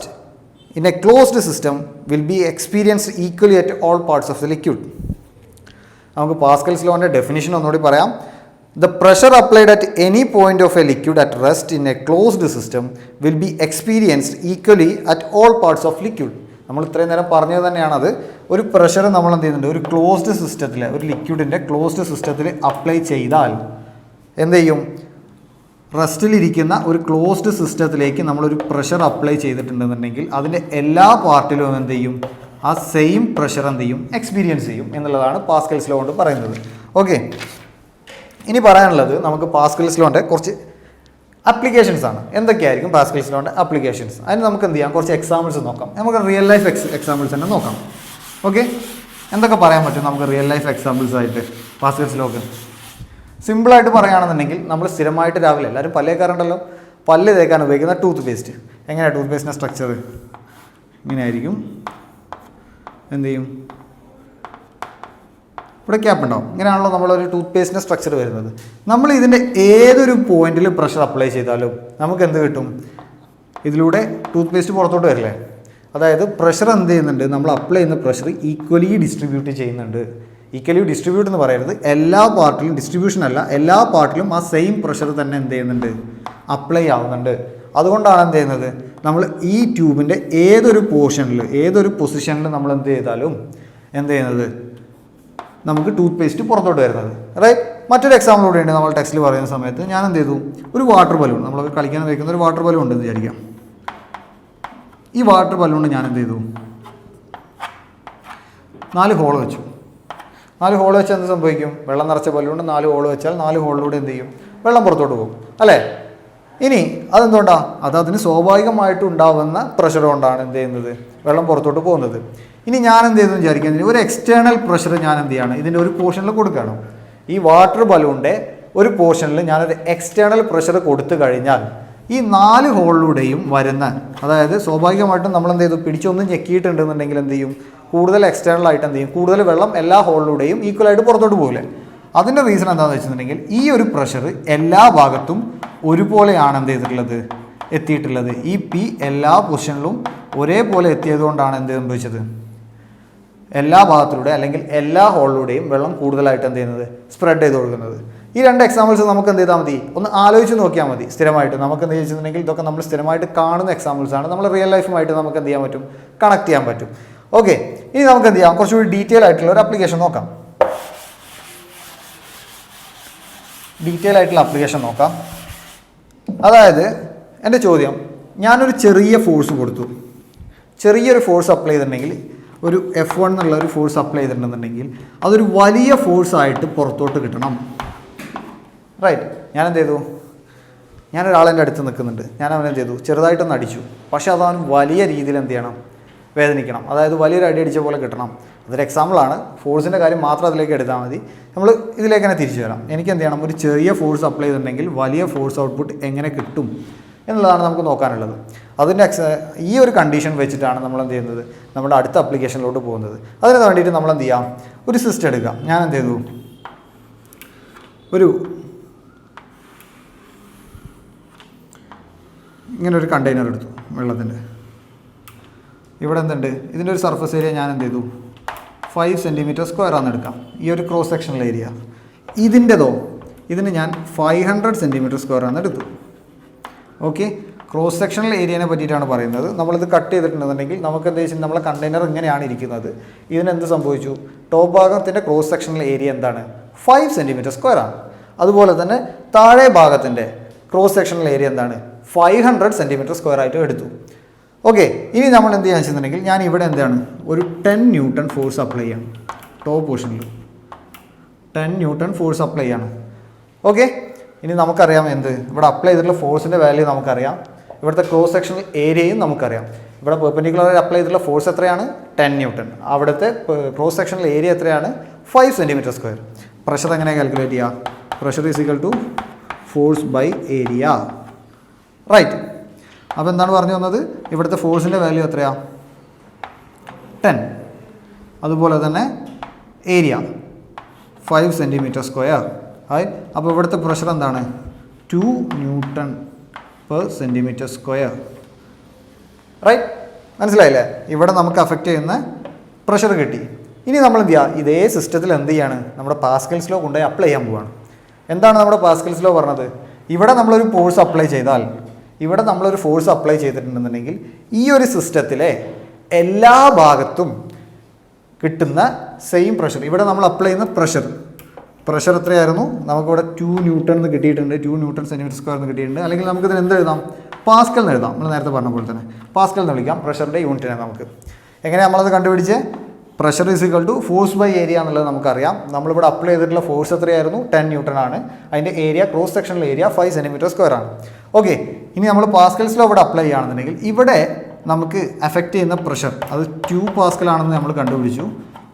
in a closed system will be experienced equally at all parts of the liquid. നമുക്ക് Pascal's ലോൻ്റെ definition ഒന്നുകൂടി പറയാം. The pressure applied at any point of a liquid at rest in a closed system will be experienced equally at all parts of liquid. നമ്മൾ ഇത്രയും നേരം പറഞ്ഞത് തന്നെയാണത്. ഒരു pressure നമ്മൾ എന്ത് ചെയ്യുന്നുണ്ട്, ഒരു ക്ലോസ്ഡ് സിസ്റ്റത്തിൽ, ഒരു ലിക്വിഡിൻ്റെ ക്ലോസ്ഡ് സിസ്റ്റത്തിൽ അപ്ലൈ ചെയ്താൽ എന്ത് ചെയ്യും, റെസ്റ്റിലിരിക്കുന്ന ഒരു ക്ലോസ്ഡ് സിസ്റ്റത്തിലേക്ക് നമ്മളൊരു പ്രഷർ അപ്ലൈ ചെയ്തിട്ടുണ്ടെന്നുണ്ടെങ്കിൽ അതിൻ്റെ എല്ലാ പാർട്ടിലും എന്ത് ചെയ്യും, ആ സെയിം പ്രഷർ എന്ത് ചെയ്യും, എക്സ്പീരിയൻസ് ചെയ്യും എന്നുള്ളതാണ് പാസ്കൽസ് ലോ കൊണ്ട് പറയുന്നത്. ഓക്കെ, ഇനി പറയാനുള്ളത് നമുക്ക് പാസ്കൽസ് ലോൻ്റെ കുറച്ച് അപ്ലിക്കേഷൻസ് ആണ്. എന്തൊക്കെയായിരിക്കും പാസ്കൽസ് ലോൻ്റെ അപ്ലിക്കേഷൻസ്? അതിന് നമുക്ക് എന്ത് ചെയ്യാം, കുറച്ച് എക്സാമ്പിൾസ് നോക്കാം. നമുക്ക് റിയൽ ലൈഫ് എക്സാമ്പിൾസ് തന്നെ നോക്കാം. ഓക്കെ, എന്തൊക്കെ പറയാൻ പറ്റും നമുക്ക് റിയൽ ലൈഫ് എക്സാമ്പിൾസ് ആയിട്ട് പാസ്കൽസ് ലോക്ക്? സിമ്പിളായിട്ട് പറയുകയാണെന്നുണ്ടെങ്കിൽ നമ്മൾ സ്ഥിരമായിട്ട് രാവിലെ എല്ലാവരും പല്ല് തേക്കാറുണ്ടല്ലോ, പല്ല് തേക്കാൻ ഉപയോഗിക്കുന്ന ടൂത്ത് പേസ്റ്റ്. എങ്ങനെയാണ് ടൂത്ത് പേസ്റ്റിൻ്റെ സ്ട്രക്ചർ? ഇങ്ങനെയായിരിക്കും. എന്ത് ചെയ്യും, ഇവിടെ ക്യാപ്പ് ഉണ്ടാവും. ഇങ്ങനെയാണല്ലോ നമ്മളൊരു ടൂത്ത് പേസ്റ്റിൻ്റെ സ്ട്രക്ചർ വരുന്നത്. നമ്മൾ ഇതിൻ്റെ ഏതൊരു പോയിന്റിൽ പ്രഷർ അപ്ലൈ ചെയ്താലും നമുക്ക് എന്ത് കിട്ടും, ഇതിലൂടെ ടൂത്ത് പേസ്റ്റ് പുറത്തോട്ട് വരില്ലേ. അതായത് പ്രഷർ എന്ത് ചെയ്യുന്നുണ്ട്, നമ്മൾ അപ്ലൈ ചെയ്യുന്ന പ്രഷർ ഈക്വലി ഡിസ്ട്രിബ്യൂട്ട് ചെയ്യുന്നുണ്ട്. ഈക്വലി ഡിസ്ട്രിബ്യൂട്ട് എന്ന് പറയുന്നത് എല്ലാ പാർട്ടിലും, ഡിസ്ട്രിബ്യൂഷൻ അല്ല, എല്ലാ പാർട്ടിലും ആ സെയിം പ്രഷർ തന്നെ എന്ത് ചെയ്യുന്നുണ്ട്, അപ്ലൈ ആവുന്നുണ്ട്. അതുകൊണ്ടാണ് എന്ത് ചെയ്യുന്നത്, നമ്മൾ ഈ ട്യൂബിൻ്റെ ഏതൊരു പോർഷനിൽ, ഏതൊരു പൊസിഷനിൽ നമ്മൾ എന്ത് ചെയ്താലും എന്ത് ചെയ്യുന്നത്, നമുക്ക് ടൂത്ത് പേസ്റ്റ് പുറത്തോട്ട് വരുന്നത്. റൈറ്റ്. മറ്റൊരു എക്സാമ്പിൾ കൂടെ ഉണ്ട് നമ്മൾ ടെക്സ്റ്റിൽ പറയുന്ന സമയത്ത്. ഞാൻ എന്ത് ചെയ്തു, ഒരു വാട്ടർ ബലൂൺ, നമ്മൾ കളിക്കാൻ ഉപയോഗിക്കുന്ന ഒരു വാട്ടർ ബലൂൺ ഉണ്ടെന്ന് വിചാരിക്കാം. ഈ വാട്ടർ ബലൂൺ ഞാൻ എന്ത് ചെയ്തു, 4 ഹോൾ വെച്ചു. 4 ഹോൾ വെച്ചാൽ എന്ത് സംഭവിക്കും? വെള്ളം നിറച്ച ബലൂൺ 4 ഹോൾ വെച്ചാൽ 4 ഹോളിലൂടെ എന്ത് ചെയ്യും? വെള്ളം പുറത്തോട്ട് പോകും അല്ലേ? ഇനി അതെന്തുകൊണ്ടാണ്? അതിന് സ്വാഭാവികമായിട്ടും ഉണ്ടാവുന്ന പ്രഷർ കൊണ്ടാണ് എന്ത് ചെയ്യുന്നത്? വെള്ളം പുറത്തോട്ട് പോകുന്നത്. ഇനി ഞാൻ എന്ത് ചെയ്തെന്ന് വിചാരിക്കുന്നത്, ഒരു എക്സ്റ്റേണൽ പ്രഷർ ഞാൻ എന്ത് ചെയ്യാണ്? ഇതിൻ്റെ ഒരു പോർഷനിൽ കൊടുക്കുകയാണ്. ഈ വാട്ടർ ബലൂണിൻ്റെ ഒരു പോർഷനിൽ ഞാനൊരു എക്സ്റ്റേണൽ പ്രഷർ കൊടുത്തു കഴിഞ്ഞാൽ ഈ 4 ഹോളിലൂടെയും വരുന്ന, അതായത് സ്വാഭാവികമായിട്ടും നമ്മൾ എന്ത് ചെയ്തു? പിടിച്ചൊന്നും ഞെക്കിയിട്ടുണ്ടെന്നുണ്ടെങ്കിൽ എന്ത് ചെയ്യും? കൂടുതൽ എക്സ്റ്റേണൽ ആയിട്ട് എന്ത് ചെയ്യും? കൂടുതൽ വെള്ളം എല്ലാ ഹോളിലൂടെയും ഈക്വലായിട്ട് പുറത്തോട്ട് പോകില്ലേ? അതിൻ്റെ റീസൺ എന്താണെന്ന് വെച്ചിട്ടുണ്ടെങ്കിൽ ഈ ഒരു പ്രഷർ എല്ലാ ഭാഗത്തും ഒരുപോലെയാണ് എന്ത് ചെയ്തിട്ടുള്ളത്? എത്തിയിട്ടുള്ളത്. ഈ പി എല്ലാ പൊസിഷനിലും ഒരേപോലെ എത്തിയതുകൊണ്ടാണ് എന്ത് സംഭവിച്ചത്? എല്ലാ ഭാഗത്തിലൂടെ അല്ലെങ്കിൽ എല്ലാ ഹോളിലൂടെയും വെള്ളം കൂടുതലായിട്ട് എന്ത് ചെയ്യുന്നത്? സ്പ്രെഡ് ചെയ്ത് കൊടുക്കുന്നത്. ഈ 2 എക്സാമ്പിൾസ് നമുക്ക് എന്ത് ചെയ്താൽ മതി? ഒന്ന് ആലോചിച്ച് നോക്കിയാൽ മതി. സ്ഥിരമായിട്ട് നമുക്ക് എന്ത് ചെയ്തിട്ടുണ്ടെങ്കിൽ ഇതൊക്കെ നമ്മൾ സ്ഥിരമായിട്ട് കാണുന്ന എക്സാമ്പിൾസാണ്. നമ്മൾ റിയൽ ലൈഫുമായിട്ട് നമുക്ക് എന്ത് ചെയ്യാൻ പറ്റും? കണക്ട് ചെയ്യാൻ പറ്റും. ഓക്കെ, ഇനി നമുക്ക് എന്ത് ചെയ്യാം? കുറച്ചുകൂടി ഡീറ്റെയിൽ ആയിട്ടുള്ള ഒരു ആപ്ലിക്കേഷൻ നോക്കാം. അതായത് എൻ്റെ ചോദ്യം, ഞാനൊരു ചെറിയ ഫോഴ്സ് കൊടുത്തു. ചെറിയൊരു ഫോഴ്സ് അപ്ലൈ ചെയ്തിട്ടുണ്ടെങ്കിൽ, ഒരു F1 എന്നുള്ള ഒരു ഫോഴ്സ് അപ്ലൈ ചെയ്തിട്ടുണ്ടെന്നുണ്ടെങ്കിൽ അതൊരു വലിയ ഫോഴ്സായിട്ട് പുറത്തോട്ട് കിട്ടണം. റൈറ്റ്. ഞാൻ എന്ത് ചെയ്തു? ഞാനൊരാളെൻ്റെ അടുത്ത് നിൽക്കുന്നുണ്ട്. ഞാൻ അവനെന്ത് ചെയ്തു? ചെറുതായിട്ടൊന്ന് അടിച്ചു. പക്ഷേ അതവൻ വലിയ രീതിയിൽ എന്ത് ചെയ്യണം? വേദനിക്കണം. അതായത് വലിയൊരു അടി അടിച്ച പോലെ കിട്ടണം. അതൊരു എക്സാമ്പിളാണ്. ഫോഴ്സിൻ്റെ കാര്യം മാത്രം അതിലേക്ക് എടുത്താൽ മതി. നമ്മൾ ഇതിലേക്ക് തന്നെ തിരിച്ചു വരാം. എനിക്ക് എന്ത് ചെയ്യണം? ഒരു ചെറിയ ഫോഴ്സ് അപ്ലൈ ചെയ്തിട്ടുണ്ടെങ്കിൽ വലിയ ഫോഴ്സ് ഔട്ട്പുട്ട് എങ്ങനെ കിട്ടും എന്നുള്ളതാണ് നമുക്ക് നോക്കാനുള്ളത്. അതിൻ്റെ ഈ ഒരു കണ്ടീഷൻ വെച്ചിട്ടാണ് നമ്മൾ എന്ത് ചെയ്യുന്നത്? നമ്മുടെ അടുത്ത ആപ്ലിക്കേഷനിലോട്ട് പോകുന്നത്. അതിന് വേണ്ടിയിട്ട് നമ്മൾ എന്ത് ചെയ്യാം? ഒരു സിസ്റ്റം എടുക്കാം. ഞാൻ എന്ത് ചെയ്തു? ഇങ്ങനെ ഒരു കണ്ടെയ്നർ എടുത്തു വെള്ളത്തിൻ്റെ. ഇവിടെ എന്തുണ്ട്? ഇതിൻ്റെ ഒരു സർഫസ് ഏരിയ ഞാൻ എന്ത് ചെയ്തു? 5 സെൻറ്റിമീറ്റർ സ്ക്വയർ ആണെന്ന് എടുക്കാം. ഈ ഒരു ക്രോസ് സെക്ഷണൽ ഏരിയ. ഇതിന് ഞാൻ 500 സെൻറ്റിമീറ്റർ സ്ക്വയർ ആണെന്ന് എടുത്തു. ഓക്കെ, ക്രോസ് സെക്ഷണൽ ഏരിയനെ പറ്റിയിട്ടാണ് പറയുന്നത്. നമ്മളിത് കട്ട് ചെയ്തിട്ടുണ്ടെന്നുണ്ടെങ്കിൽ നമുക്ക് എന്താ വെച്ചാൽ നമ്മളെ കണ്ടെയ്നർ ഇങ്ങനെയാണ് ഇരിക്കുന്നത്. ഇതിനെന്ത് സംഭവിച്ചു? ടോപ്പ് ഭാഗത്തിൻ്റെ ക്രോസ് സെക്ഷണൽ ഏരിയ എന്താണ്? 5 സെൻറ്റിമീറ്റർ സ്ക്വയർ ആണ്. അതുപോലെ തന്നെ താഴെ ഭാഗത്തിൻ്റെ ക്രോസ് സെക്ഷണൽ ഏരിയ എന്താണ്? 500 സെൻറ്റിമീറ്റർ സ്ക്വയർ ആയിട്ട് എടുത്തു. ഓക്കെ, ഇനി നമ്മൾ എന്ത് ചെയ്യാൻ വെച്ചിട്ടുണ്ടെങ്കിൽ ഞാൻ ഇവിടെ എന്താണ്? ഒരു 10 ന്യൂട്ടൺ ഫോഴ്സ് അപ്ലൈ ചെയ്യണം. ടോപ്പ് പോർഷനിൽ 10 ന്യൂട്ടൺ ഫോഴ്സ് അപ്ലൈ ചെയ്യണം. ഓക്കെ, ഇനി നമുക്കറിയാം എന്ത്? ഇവിടെ അപ്ലൈ ചെയ്തിട്ടുള്ള ഫോഴ്സിൻ്റെ വാല്യൂ നമുക്കറിയാം. ഇവിടുത്തെ ക്രോസ് സെക്ഷണൽ ഏരിയയും നമുക്കറിയാം. ഇവിടെ പെർപെൻഡിക്കുലർ അപ്ലൈ ചെയ്തിട്ടുള്ള ഫോഴ്സ് എത്രയാണ്? 10 ന്യൂട്ടൺ. അവിടുത്തെ ക്രോസ് സെക്ഷണൽ ഏരിയ എത്രയാണ്? 5 സെൻറ്റിമീറ്റർ സ്ക്വയർ. പ്രഷർ എങ്ങനെ കാൽക്കുലേറ്റ് ചെയ്യുക? Pressure is equal to force by area. Right. അപ്പോൾ എന്താണ് പറഞ്ഞു വന്നത്? ഇവിടുത്തെ ഫോഴ്സിൻ്റെ വാല്യൂ എത്രയാണ്? 10. അതുപോലെ തന്നെ ഏരിയ 5 സെൻറ്റിമീറ്റർ സ്ക്വയർ. അപ്പോൾ ഇവിടുത്തെ പ്രഷർ എന്താണ്? 2 newton per centimetre square. Right, മനസ്സിലായില്ലേ? ഇവിടെ നമുക്ക് അഫക്റ്റ് ചെയ്യുന്ന പ്രഷർ കിട്ടി. ഇനി നമ്മൾ എന്ത് ചെയ്യുക? ഇതേ സിസ്റ്റത്തിൽ എന്ത് ചെയ്യാണ്? നമ്മുടെ പാസ്കൽസ് ലോ കൊണ്ടുപോയി അപ്ലൈ ചെയ്യാൻ പോവുകയാണ്. എന്താണ് നമ്മുടെ പാസ്കൽസ് ലോ പറഞ്ഞത്? ഇവിടെ നമ്മളൊരു ഫോഴ്സ് അപ്ലൈ ചെയ്തിട്ടുണ്ടെന്നുണ്ടെങ്കിൽ ഈ ഒരു സിസ്റ്റത്തിലെ എല്ലാ ഭാഗത്തും കിട്ടുന്ന സെയിം പ്രഷർ, ഇവിടെ നമ്മൾ അപ്ലൈ ചെയ്യുന്ന പ്രഷർ എത്രയായിരുന്നു? നമുക്കിവിടെ 2 ന്യൂട്ടൺ എന്ന് കിട്ടിയിട്ടുണ്ട്. 2 ന്യൂട്ടൺ സെൻറ്റിമീറ്റർ സ്ക്വയർ എന്ന് കിട്ടിയിട്ടുണ്ട്. അല്ലെങ്കിൽ നമുക്കിതിന് എന്ത് എഴുതാം? പാസ്കൽ എന്ന് എഴുതാം. നമ്മൾ നേരത്തെ പറഞ്ഞ പോലെ തന്നെ പാസ്കൽ എന്ന് വിളിക്കാം. പ്രഷറിൻ്റെ യൂണിറ്റിനെ നമുക്ക് എങ്ങനെയാണ് നമ്മളത് കണ്ടുപിടിച്ച്? Pressure is equal to force by area എന്നുള്ളത് നമുക്കറിയാം. നമ്മളിവിടെ അപ്ലൈ ചെയ്തിട്ടുള്ള ഫോഴ്സ് എത്രയായിരുന്നു? 10 ന്യൂട്ടൺ ആണ്. അതിൻ്റെ area, cross sectional area 5 centimetre square ആണ്. ഓക്കെ, ഇനി നമ്മൾ പാസ്കൽസ് ലോ ഇവിടെ അപ്ലൈ ചെയ്യുകയാണെന്നുണ്ടെങ്കിൽ ഇവിടെ നമുക്ക് അഫക്റ്റ് ചെയ്യുന്ന പ്രഷർ അത് 2 പാസ്കൽ ആണെന്ന് നമ്മൾ കണ്ടുപിടിച്ചു.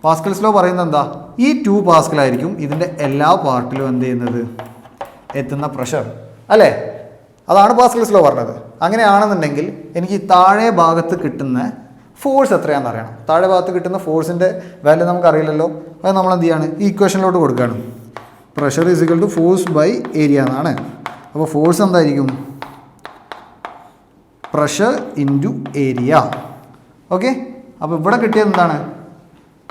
പാസ്കൽസ് ലോ പറയുന്നത് എന്താ? ഈ 2 പാസ്കൽ ആയിരിക്കും ഇതിൻ്റെ എല്ലാ പാർട്ടിലും എന്ത് ചെയ്യുന്നത്? എത്തുന്ന പ്രഷർ അല്ലേ? അതാണ് പാസ്കൽസ് ലോ പറഞ്ഞത്. അങ്ങനെയാണെന്നുണ്ടെങ്കിൽ എനിക്ക് താഴെ ഭാഗത്ത് കിട്ടുന്ന ഫോഴ്സ് എത്രയാണെന്ന് അറിയണം. താഴെ ഭാഗത്ത് കിട്ടുന്ന ഫോഴ്സിൻ്റെ വാല്യൂ നമുക്കറിയില്ലല്ലോ. അത് നമ്മൾ എന്ത് ചെയ്യാണ്? ഈ ഇക്വേഷനിലോട്ട് കൊടുക്കുകയാണ്. Pressure is equal to force by area എന്നാണ്. അപ്പോൾ ഫോഴ്സ് എന്തായിരിക്കും? Pressure into area. ഓക്കെ, അപ്പോൾ ഇവിടെ കിട്ടിയത് എന്താണ്?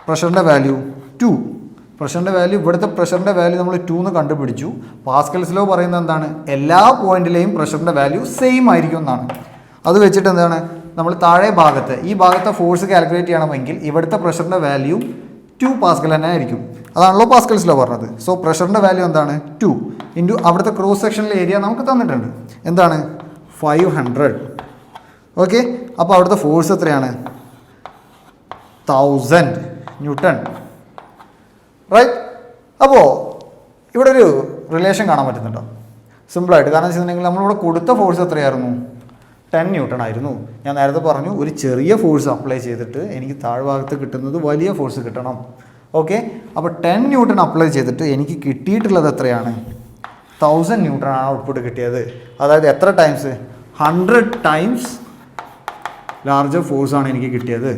പ്രഷറിൻ്റെ വാല്യൂ 2. പ്രഷറിൻ്റെ വാല്യൂ, ഇവിടുത്തെ പ്രഷറിൻ്റെ വാല്യൂ നമ്മൾ 2 എന്ന് കണ്ടുപിടിച്ചു. പാസ്കൽസ് ലോ പറയുന്നത് എന്താണ്? എല്ലാ പോയിന്റിലെയും പ്രഷറിൻ്റെ വാല്യൂ സെയിം ആയിരിക്കും എന്നാണ്. അത് വെച്ചിട്ട് എന്താണ്? നമ്മൾ താഴെ ഭാഗത്ത് ഈ ഭാഗത്തെ ഫോഴ്സ് കാൽക്കുലേറ്റ് ചെയ്യണമെങ്കിൽ ഇവിടുത്തെ പ്രഷറിൻ്റെ വാല്യൂ 2 പാസ്കൽ തന്നെ ആയിരിക്കും. അതാണല്ലോ പാസ്കൽസ് ലോ പറഞ്ഞത്. സോ പ്രഷറിൻ്റെ വാല്യൂ എന്താണ്? 2 ഇൻറ്റു അവിടുത്തെ ക്രോസ് സെക്ഷണൽ ഏരിയ നമുക്ക് തന്നിട്ടുണ്ട്. എന്താണ്? 500. ഓക്കെ, അപ്പോൾ അവിടുത്തെ ഫോഴ്സ് എത്രയാണ്? 1000 ന്യൂട്ടൺ. റൈറ്റ്. അപ്പോൾ ഇവിടെ ഒരു റിലേഷൻ കാണാൻ പറ്റുന്നുണ്ടോ? സിമ്പിളായിട്ട്. കാരണം വെച്ചിട്ടുണ്ടെങ്കിൽ നമ്മളിവിടെ കൊടുത്ത ഫോഴ്സ് എത്രയായിരുന്നു? 10 ന്യൂട്ടൺ ആയിരുന്നു. ഞാൻ നേരത്തെ പറഞ്ഞു ഒരു ചെറിയ ഫോഴ്സ് അപ്ലൈ ചെയ്തിട്ട് എനിക്ക് താഴ്ഭാഗത്ത് കിട്ടുന്നത് വലിയ ഫോഴ്സ് കിട്ടണം. ഓക്കെ, അപ്പോൾ 10 ന്യൂട്ടൺ അപ്ലൈ ചെയ്തിട്ട് എനിക്ക് കിട്ടിയിട്ടുള്ളത് എത്രയാണ്? 1000 ന്യൂട്ടൺ ആണ് ഔട്ട്പുട്ട് കിട്ടിയത്. അതായത് എത്ര ടൈംസ്? 100 ടൈംസ് ലാർജർ ഫോഴ്സാണ് എനിക്ക് കിട്ടിയത്.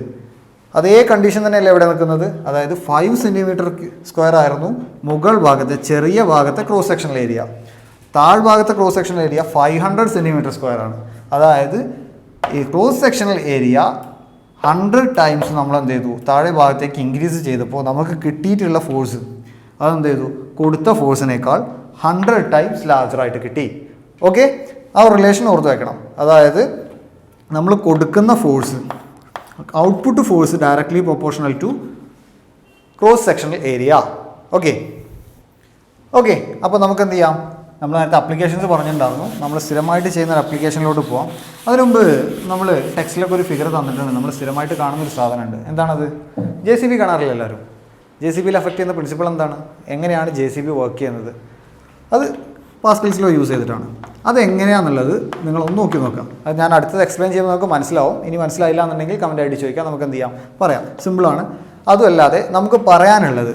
അതേ കണ്ടീഷൻ തന്നെയല്ലേ ഇവിടെ നിൽക്കുന്നത്. അതായത് 5 സെൻറ്റിമീറ്റർ സ്ക്വയർ ആയിരുന്നു മുകൾ ഭാഗത്തെ ചെറിയ ഭാഗത്തെ ക്രോസ് സെക്ഷണൽ ഏരിയ. താഴ്ഭാഗത്തെ cross sectional area 500 centimetre square ആണ്. അതായത് ഈ ക്രോസ് സെക്ഷണൽ ഏരിയ 100 ടൈംസ് നമ്മൾ എന്ത് ചെയ്തു? താഴെ ഭാഗത്തേക്ക് ഇൻക്രീസ് ചെയ്തപ്പോൾ നമുക്ക് കിട്ടിയിട്ടുള്ള ഫോഴ്സ് അതെന്ത് ചെയ്തു? കൊടുത്ത ഫോഴ്സിനേക്കാൾ 100 ടൈംസ് ലാർജറായിട്ട് കിട്ടി. ഓക്കെ, ആ റിലേഷൻ ഓർത്ത് വയ്ക്കണം. അതായത് നമ്മൾ കൊടുക്കുന്ന force output force directly proportional to cross sectional area. Okay okay അപ്പോൾ നമുക്ക് എന്ത് ചെയ്യാം? നമ്മൾ നേരത്തെ അപ്ലിക്കേഷൻസ് പറഞ്ഞിട്ടുണ്ടായിരുന്നു. നമ്മൾ സ്ഥിരമായിട്ട് ചെയ്യുന്ന ഒരു അപ്ലിക്കേഷനിലോട്ട് പോകാം. അതിന് മുമ്പ് നമ്മൾ ടെക്സ്റ്റിലൊക്കെ ഒരു ഫിഗർ തന്നിട്ടുണ്ട്. നമ്മൾ സ്ഥിരമായിട്ട് കാണുന്ന ഒരു സാധനമുണ്ട്. എന്താണത്? JCB കാണാറില്ല എല്ലാവരും. JCBയിൽ അഫക്റ്റ് ചെയ്യുന്ന പ്രിൻസിപ്പിൾ എന്താണ്? എങ്ങനെയാണ് JCB വർക്ക് ചെയ്യുന്നത്? അത് പാസ്കൽസ് ലോ യൂസ് ചെയ്തിട്ടാണ്. അതെങ്ങനെയാണെന്നുള്ളത് നിങ്ങളൊന്ന് നോക്കി നോക്കാം. അത് ഞാൻ അടുത്തത് എക്സ്പ്ലെയിൻ ചെയ്യുമ്പോൾ നമുക്ക് മനസ്സിലാവും. ഇനി മനസ്സിലായില്ല എന്നുണ്ടെങ്കിൽ കമൻറ്റ് ആയിട്ട് ചോദിക്കാം. നമുക്ക് എന്ത് ചെയ്യാം? പറയാം. സിമ്പിളാണ്. അതുമല്ലാതെ നമുക്ക് പറയാനുള്ളത്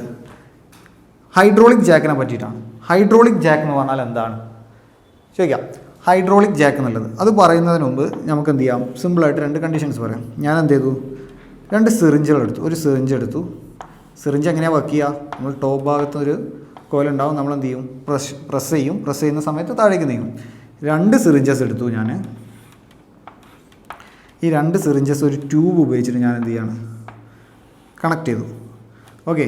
ഹൈഡ്രോളിക് ജാക്കിനെ പറ്റിയിട്ടാണ്. ഹൈഡ്രോളിക് ജാക്ക് എന്ന് പറഞ്ഞാൽ എന്താണ് ചോദിക്കാം. ഹൈഡ്രോളിക് ജാക്ക് എന്നുള്ളത് അത് പറയുന്നതിന് മുമ്പ് നമുക്ക് എന്ത് ചെയ്യാം? സിമ്പിളായിട്ട് 2 കണ്ടീഷൻസ് പറയാം. ഞാൻ എന്ത് ചെയ്തു? 2 സിറിഞ്ചുകൾ എടുത്തു. ഒരു സിറിഞ്ച് എടുത്തു. സിറിഞ്ച് എങ്ങനെയാണ് വർക്ക് ചെയ്യുക? നമ്മൾ ടോപ്പ് ഭാഗത്ത് ഒരു കോലുണ്ടാവും. നമ്മൾ എന്ത് ചെയ്യും? പ്രസ് ചെയ്യും. പ്രസ് ചെയ്യുന്ന സമയത്ത് താഴേക്ക് നീങ്ങും. 2 സിറിഞ്ചസ് എടുത്തു ഞാൻ. ഈ 2 സിറിഞ്ചസ് ഒരു ട്യൂബ് ഉപയോഗിച്ചിട്ട് ഞാൻ എന്ത് ചെയ്യാണ്? കണക്ട് ചെയ്തു. ഓക്കെ,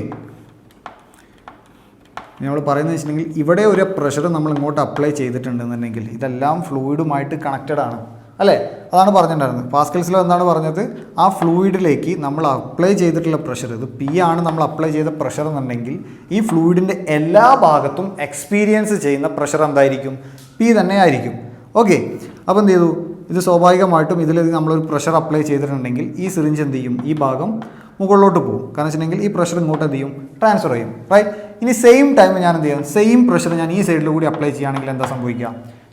നമ്മൾ പറയുന്നത് വെച്ചിട്ടുണ്ടെങ്കിൽ ഇവിടെ ഒരു പ്രഷർ നമ്മൾ ഇങ്ങോട്ട് അപ്ലൈ ചെയ്തിട്ടുണ്ടെന്നുണ്ടെങ്കിൽ ഇതെല്ലാം ഫ്ലൂയിഡുമായിട്ട് കണക്റ്റഡ് ആണ് അല്ലേ? അതാണ് പറഞ്ഞിട്ടുണ്ടായിരുന്നത്. പാസ്കൽസ് ലോ എന്താണ് പറഞ്ഞത്? ആ ഫ്ലൂയിഡിലേക്ക് നമ്മൾ അപ്ലൈ ചെയ്തിട്ടുള്ള പ്രഷർ, ഇത് P ആണ് നമ്മൾ അപ്ലൈ ചെയ്ത പ്രഷർ എന്നുണ്ടെങ്കിൽ ഈ ഫ്ലൂയിഡിൻ്റെ എല്ലാ ഭാഗത്തും എക്സ്പീരിയൻസ് ചെയ്യുന്ന പ്രഷർ എന്തായിരിക്കും? P തന്നെ ആയിരിക്കും. ഓക്കെ, അപ്പോൾ എന്ത് ചെയ്തു? ഇത് സ്വാഭാവികമായിട്ടും ഇതിൽ നമ്മളൊരു പ്രഷർ അപ്ലൈ ചെയ്തിട്ടുണ്ടെങ്കിൽ ഈ സിറിഞ്ച് എന്ത് ചെയ്യും? ഈ ഭാഗം മുകളിലോട്ട് പോകും. കാരണം വെച്ചിട്ടുണ്ടെങ്കിൽ ഈ പ്രഷർ ഇങ്ങോട്ട് എന്ത് ചെയ്യും? ട്രാൻസ്ഫർ ചെയ്യും. റൈറ്റ്. ഇനി സെയിം ടൈം ഞാൻ എന്ത് ചെയ്യും? സെയിം പ്രഷർ ഞാൻ ഈ സൈഡിൽ കൂടി അപ്ലൈ ചെയ്യുകയാണെങ്കിൽ എന്താ സംഭവിക്കുക?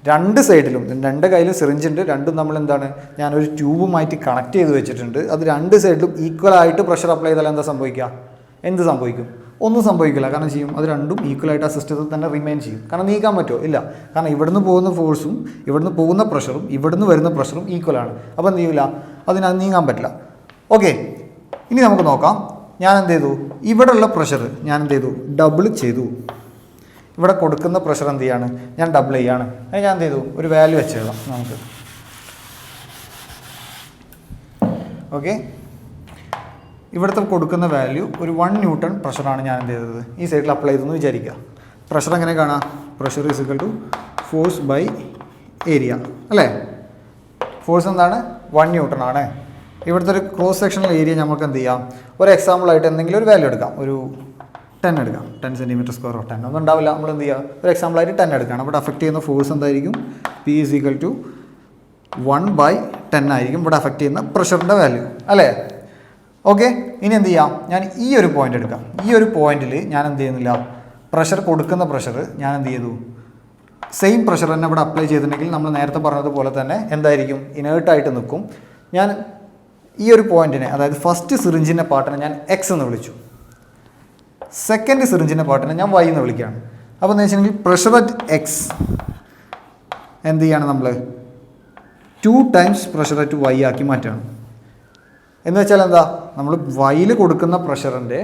2 സൈഡിലും 2 കയ്യിലും സിറിഞ്ച് ഉണ്ട്. രണ്ടും നമ്മൾ എന്താണ്? ഞാനൊരു ട്യൂബുമായിട്ട് കണക്ട് ചെയ്ത് വെച്ചിട്ടുണ്ട്. അത് 2 സൈഡിലും ഈക്വലായിട്ട് പ്രഷർ അപ്ലൈ ചെയ്താൽ എന്താ സംഭവിക്കുക? എന്ത് സംഭവിക്കും? ഒന്നും സംഭവിക്കില്ല. കാരണം ചെയ്യും, അത് രണ്ടും ഈക്വലായിട്ട് ആ സിസ്റ്റത്തിൽ തന്നെ റിമെയിൻ ചെയ്യും. കാരണം നീക്കാൻ പറ്റുമോ? ഇല്ല. കാരണം ഇവിടുന്ന് പോകുന്ന ഫോഴ്സും ഇവിടുന്ന് പോകുന്ന പ്രഷറും ഇവിടുന്ന് വരുന്ന പ്രഷറും ഈക്വലാണ്. അപ്പോൾ എന്ത് ചെയ്യില്ല? അതിനത് നീങ്ങാൻ പറ്റില്ല. ഓക്കെ, ഇനി നമുക്ക് നോക്കാം. ഞാൻ എന്ത് ചെയ്തു? ഇവിടെയുള്ള പ്രഷർ ഞാൻ എന്ത് ചെയ്തു? ഡബിൾ ചെയ്തു. ഇവിടെ കൊടുക്കുന്ന പ്രഷർ എന്ത് ചെയ്യാണ്? ഞാൻ ഡബിൾ ചെയ്യാണ്. അതിന് ഞാൻ എന്ത് ചെയ്തു? ഒരു വാല്യൂ വെച്ചേക്കാം നമുക്ക്. ഓക്കെ, ഇവിടുത്തെ കൊടുക്കുന്ന വാല്യൂ ഒരു 1 ന്യൂട്ടൺ പ്രഷറാണ് ഞാൻ എന്ത് ചെയ്തത്? ഈ സൈഡിൽ അപ്ലൈ ചെയ്തെന്ന് വിചാരിക്കുക. പ്രഷർ എങ്ങനെ കാണാം? Pressure is equal to force by area അല്ലേ? ഫോഴ്സ് എന്താണ്? 1 ന്യൂട്ടൺ ആണ്. ഇവിടുത്തെ ഒരു ക്രോസ് സെക്ഷണൽ ഏരിയ നമുക്ക് എന്ത് ചെയ്യാം? ഒരു എക്സാമ്പിളായിട്ട് എന്തെങ്കിലും ഒരു വാല്യൂ എടുക്കാം. ഒരു 10 എടുക്കാം. 10 സെൻറ്റിമീറ്റർ സ്ക്വയർ 10 ഒന്നും ഉണ്ടാവില്ല. നമ്മൾ എന്ത് ചെയ്യുക? ഒരു എക്സാമ്പിളായിട്ട് 10 എടുക്കുകയാണ്. ഇവിടെ അഫക്റ്റ് ചെയ്യുന്ന ഫോഴ്സ് എന്തായിരിക്കും? P ഈസ് ഈക്വൽ ടു 1/10 ആയിരിക്കും ഇവിടെ അഫക്റ്റ് ചെയ്യുന്ന പ്രഷറിൻ്റെ വാല്യൂ അല്ലേ? ഓക്കെ, ഇനി എന്ത് ചെയ്യാം? ഞാൻ ഈ ഒരു പോയിന്റ് എടുക്കാം. ഈ ഒരു പോയിന്റിൽ ഞാൻ എന്ത് ചെയ്യുന്നില്ല? പ്രഷർ കൊടുക്കുന്ന പ്രഷർ ഞാൻ എന്ത് ചെയ്തു? സെയിം പ്രഷർ തന്നെ ഇവിടെ അപ്ലൈ ചെയ്തിട്ടുണ്ടെങ്കിൽ നമ്മൾ നേരത്തെ പറഞ്ഞതുപോലെ തന്നെ എന്തായിരിക്കും? ഇനേർട്ടായിട്ട് നിൽക്കും. ഞാൻ ഈ ഒരു പോയിന്റിനെ, അതായത് ഫസ്റ്റ് സിറിഞ്ചിൻ്റെ പാർട്ടിനെ ഞാൻ X എന്ന് വിളിച്ചു. സെക്കൻഡ് സിറിഞ്ചിൻ്റെ പാർട്ടിനെ ഞാൻ Y എന്ന് വിളിക്കുകയാണ്. അപ്പോൾ എന്ന് വെച്ചിട്ടുണ്ടെങ്കിൽ പ്രഷർ അറ്റ് X എന്ത് ചെയ്യാണ്? നമ്മൾ 2 ടൈംസ് പ്രഷർ അറ്റ് Y ആക്കി മാറ്റുകയാണ്. എന്ന് വെച്ചാൽ എന്താ? നമ്മൾ Yയിൽ കൊടുക്കുന്ന പ്രഷറിൻ്റെ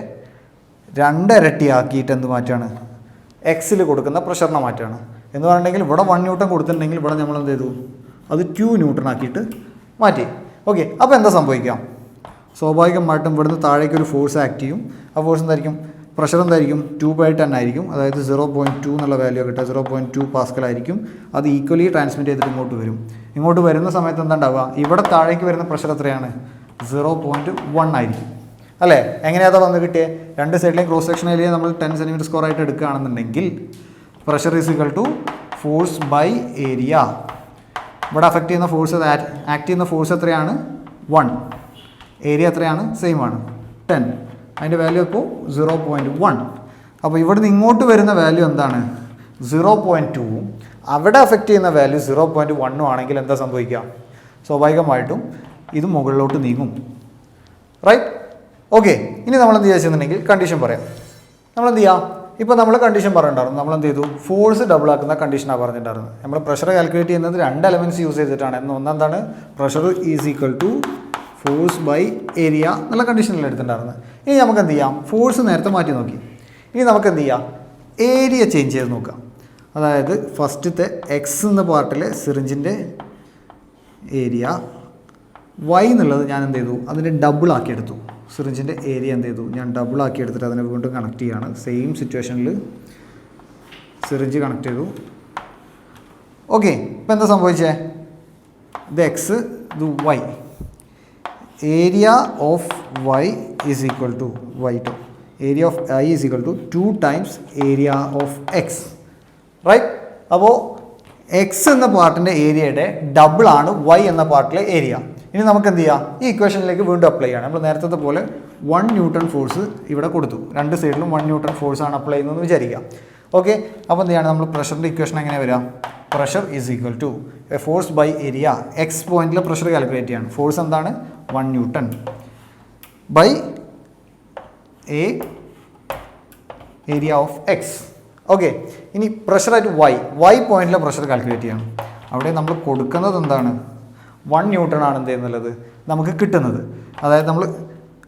2 ഇരട്ടിയാക്കിയിട്ട് എന്ത് മാറ്റുകയാണ്? Xൽ കൊടുക്കുന്ന പ്രഷറിനെ മാറ്റുകയാണ്. എന്ന് പറഞ്ഞിട്ടുണ്ടെങ്കിൽ ഇവിടെ 1 ന്യൂട്ടൺ കൊടുത്തിട്ടുണ്ടെങ്കിൽ ഇവിടെ നമ്മൾ എന്ത് ചെയ്തു? അത് 2 ന്യൂട്ടൺ ആക്കിയിട്ട് മാറ്റി. ഓക്കെ, അപ്പോൾ എന്താ സംഭവിക്കാം? സ്വാഭാവികമായിട്ടും ഇവിടുന്ന് താഴേക്ക് ഒരു ഫോഴ്സ് ആക്ട് ചെയ്യും. ആ ഫോഴ്സ് എന്തായിരിക്കും? പ്രഷർ എന്തായിരിക്കും? 2/10 ആയിരിക്കും. അതായത് 0.2 എന്നുള്ള വാല്യൂ കിട്ടുക. 0.2 പാസ്കൽ ആയിരിക്കും. അത് ഈക്വലി ട്രാൻസ്മിറ്റ് ചെയ്തിട്ട് ഇങ്ങോട്ട് വരും. ഇങ്ങോട്ട് വരുന്ന സമയത്ത് എന്താ ഉണ്ടാവുക? ഇവിടെ താഴേക്ക് വരുന്ന പ്രഷർ എത്രയാണ്? 0.1 ആയിരിക്കും അല്ലേ? എങ്ങനെയാണ് വന്ന് കിട്ടിയത്? 2 സൈഡിലെയും ക്രോസ് സെക്ഷൻ ഏരിയ നമ്മൾ 10 സെൻറ്റിമീറ്റർ സ്ക്വയർ ആയിട്ട് എടുക്കുകയാണെന്നുണ്ടെങ്കിൽ pressure is equal to force by area. ഇവിടെ അഫക്റ്റ് ചെയ്യുന്ന ഫോഴ്സ്, ആക്ട് ചെയ്യുന്ന ഫോഴ്സ് എത്രയാണ്? 1. ഏരിയ എത്രയാണ്? സെയിം ആണ്, 10. അതിൻ്റെ വാല്യൂ ഇപ്പോൾ 0.1. അപ്പോൾ ഇവിടുന്ന് ഇങ്ങോട്ട് വരുന്ന വാല്യൂ എന്താണ്? 0.2ഉം അവിടെ അഫക്റ്റ് ചെയ്യുന്ന വാല്യൂ 0.1ഉം ആണെങ്കിൽ എന്താ സംഭവിക്കുക? സ്വാഭാവികമായിട്ടും ഇത് മുകളിലോട്ട് നീങ്ങും. റൈറ്റ്? ഓക്കെ, ഇനി നമ്മൾ എന്ത് ചെയ്യുന്നുണ്ടെങ്കിൽ കണ്ടീഷൻ പറയാം. നമ്മളെന്ത് ചെയ്യാം? ഇപ്പോൾ നമ്മൾ കണ്ടീഷൻ പറഞ്ഞിട്ടുണ്ടായിരുന്നു. നമ്മളെന്ത് ചെയ്തു? ഫോഴ്സ് ഡബിൾ ആക്കുന്ന കണ്ടീഷനാണ് പറഞ്ഞിട്ടുണ്ടായിരുന്നത്. നമ്മൾ പ്രഷർ കാൽക്കുലേറ്റ് ചെയ്യുന്നത് 2 എലമെൻറ്റ്സ് യൂസ് ചെയ്തിട്ടാണ്. ഒന്നെന്താണ്? Pressure is equal to force by area എന്നുള്ള കണ്ടീഷനിൽ എടുത്തിട്ടുണ്ടായിരുന്നത്. ഇനി നമുക്ക് എന്ത് ചെയ്യാം? ഫോഴ്സ് നേരത്തെ മാറ്റി നോക്കി. ഇനി നമുക്ക് എന്ത് ചെയ്യാം? ഏരിയ ചേഞ്ച് ചെയ്ത് നോക്കാം. അതായത് ഫസ്റ്റത്തെ എക്സ് എന്ന പാർട്ടിലെ സിറിഞ്ചിൻ്റെ ഏരിയ, വൈ എന്നുള്ളത് ഞാൻ എന്ത് ചെയ്തു? അതിനെ ഡബിൾ ആക്കി എടുത്തു. സിറിഞ്ചിൻ്റെ ഏരിയ എന്ത് ചെയ്തു? ഞാൻ ഡബിൾ ആക്കി എടുത്തിട്ട് അതിനെ വീണ്ടും കണക്ട് ചെയ്യുകയാണ്. സെയിം സിറ്റുവേഷനിൽ സിറിഞ്ച് കണക്ട് ചെയ്തു. ഓക്കെ, ഇപ്പം എന്താ സംഭവിച്ചേ? ഇത് എക്സ്, ഇത് Y. Area of Y is equal to Y to area of I is equal to 2 times area of X. Right? അപ്പോൾ എക്സ് എന്ന പാർട്ടിൻ്റെ ഏരിയയുടെ ഡബിളാണ് വൈ എന്ന പാർട്ടിലെ ഏരിയ. ഇനി നമുക്ക് എന്ത് ചെയ്യാം? ഈ ഇക്വേഷനിലേക്ക് വീണ്ടും അപ്ലൈ ചെയ്യണം. നമ്മൾ നേരത്തെ പോലെ 1 ന്യൂട്ടൺ ഫോഴ്സ് ഇവിടെ കൊടുത്തു. 2 സൈഡിലും 1 ന്യൂട്ടൺ ഫോഴ്സാണ് അപ്ലൈ ചെയ്യുന്നതെന്ന് വിചാരിക്കാം. ഓക്കെ, അപ്പോൾ എന്ത് ചെയ്യണം? നമ്മൾ പ്രഷറിൻ്റെ ഇക്വേഷൻ എങ്ങനെ വരാം? Pressure is equal to a force by area. X പോയിന്റിലെ പ്രഷർ കാൽക്കുലേറ്റ് ചെയ്യാണ്. ഫോഴ്സ് എന്താണ്? 1 newton by a area of X. Okay, ഇനി പ്രഷറായിട്ട് വൈ പോയിന്റിലെ പ്രഷർ കാൽക്കുലേറ്റ് ചെയ്യണം. അവിടെ നമ്മൾ കൊടുക്കുന്നത് എന്താണ്? 1 ന്യൂട്ടൺ ആണ് എന്ത് ചെയ്യുന്നുള്ളത് നമുക്ക് കിട്ടുന്നത്. അതായത് നമ്മൾ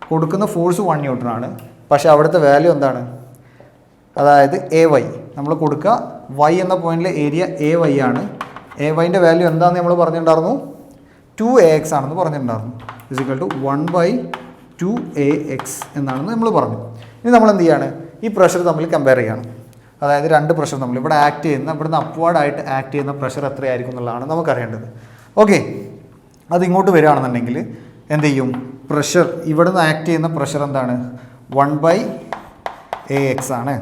കൊടുക്കുന്ന ഫോഴ്സ് 1 ന്യൂട്ടൺ ആണ്, പക്ഷേ അവിടുത്തെ വാല്യൂ എന്താണ്? അതായത് എ വൈ. നമ്മൾ കൊടുക്കുക വൈ എന്ന പോയിന്റിലെ ഏരിയ എ വൈ ആണ്. എ വൈൻ്റെ വാല്യൂ എന്താണെന്ന് നമ്മൾ പറഞ്ഞിട്ടുണ്ടായിരുന്നു? 2ax ആണെന്ന് പറഞ്ഞിട്ടുണ്ടായിരുന്നു. ഇസ് ഈക്വൽ ടു 1/2ax എന്നാണെന്ന് നമ്മൾ പറഞ്ഞു. ഇനി നമ്മൾ എന്ത് ചെയ്യാണ്? ഈ പ്രഷർ തമ്മിൽ കമ്പയർ ചെയ്യണം. അതായത് 2 പ്രഷർ തമ്മിൽ ഇവിടെ ആക്ട് ചെയ്യുന്ന, ഇവിടുന്ന് അപ്വാർഡായിട്ട് ആക്ട് ചെയ്യുന്ന പ്രഷർ എത്രയായിരിക്കും എന്നുള്ളതാണ് നമുക്കറിയേണ്ടത്. ഓക്കെ, അത് ഇങ്ങോട്ട് വരികയാണെന്നുണ്ടെങ്കിൽ എന്ത് ചെയ്യും? പ്രഷർ ഇവിടുന്ന് ആക്ട് ചെയ്യുന്ന പ്രഷർ എന്താണ്? 1/ax ആണ്.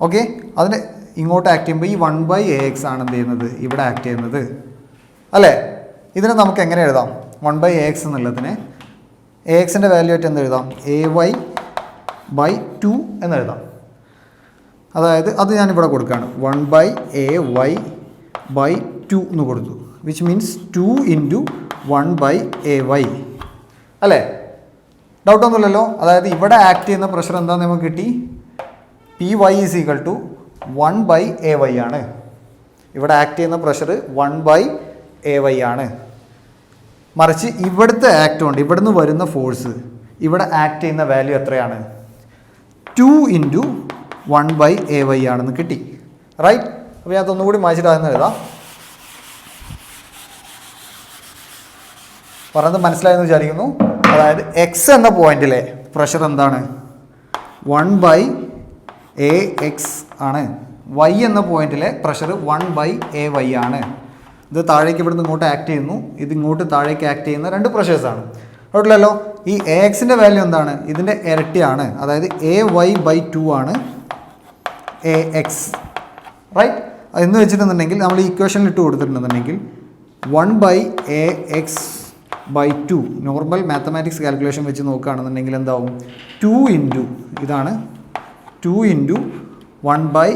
ഓക്കെ, അതിന് ഇങ്ങോട്ട് ആക്ട് ചെയ്യുമ്പോൾ ഈ 1/ax ആണ് എന്ത് ചെയ്യുന്നത്? ഇവിടെ ആക്ട് ചെയ്യുന്നത് അല്ലേ? ഇതിനെ നമുക്ക് എങ്ങനെ എഴുതാം? 1/ax എന്നുള്ളതിനെ axൻ്റെ വാല്യൂ ആയിട്ട് എന്ത് എഴുതാം? ay/2 എന്നെഴുതാം. അതായത് അത് ഞാനിവിടെ കൊടുക്കുകയാണ്. 1/ay/2 എന്ന് കൊടുത്തു, വിച്ച് മീൻസ് 2 × 1/ay അല്ലേ? ഡൗട്ടൊന്നുമില്ലല്ലോ. അതായത് ഇവിടെ ആക്ട് ചെയ്യുന്ന പ്രഷർ എന്താണെന്ന് നമുക്ക് കിട്ടി? Py is equal to 1/ay ആണ്. ഇവിടെ ആക്ട് ചെയ്യുന്ന പ്രഷർ 1/ay ആണ്. മറിച്ച് ഇവിടുത്തെ ആക്ട് കൊണ്ട് ഇവിടുന്ന് വരുന്ന ഫോഴ്സ് ഇവിടെ ആക്ട് ചെയ്യുന്ന വാല്യൂ എത്രയാണ്? 2 × 1/ay ആണെന്ന് കിട്ടി. റൈറ്റ്? അപ്പോൾ ഞാൻ അതൊന്നുകൂടി മായ്ച്ചിട്ടാണെന്ന് എഴുതാം. പറയുന്നത് മനസ്സിലായെന്ന് വിചാരിക്കുന്നു. അതായത് എക്സ് എന്ന പോയിന്റിലെ പ്രഷർ എന്താണ്? 1/ax ആണ്. വൈ എന്ന പോയിന്റിലെ പ്രഷർ 1/ay ആണ്. ഇത് താഴേക്ക് ഇവിടുന്ന് ഇങ്ങോട്ട് ആക്ട് ചെയ്യുന്നു, ഇത് ഇങ്ങോട്ട് താഴേക്ക് ആക്ട് ചെയ്യുന്ന 2 പ്രഷേഴ്സാണ്. അതുകൊണ്ടല്ലോ ഈ axൻ്റെ വാല്യൂ എന്താണ്? ഇതിൻ്റെ ഇരട്ടിയാണ്. അതായത് ay/2 ആണ് ax. റൈറ്റ്? എന്ന് വെച്ചിട്ടുണ്ടെങ്കിൽ നമ്മൾ ഈ ഇക്വേഷനിൽ ഇട്ട് കൊടുത്തിട്ടുണ്ടെന്നുണ്ടെങ്കിൽ 1/ax/2 നോർമൽ മാത്തമാറ്റിക്സ് കാൽക്കുലേഷൻ വെച്ച് നോക്കുകയാണെന്നുണ്ടെങ്കിൽ എന്താവും? 2 × ഇതാണ് 2 × 1/ay.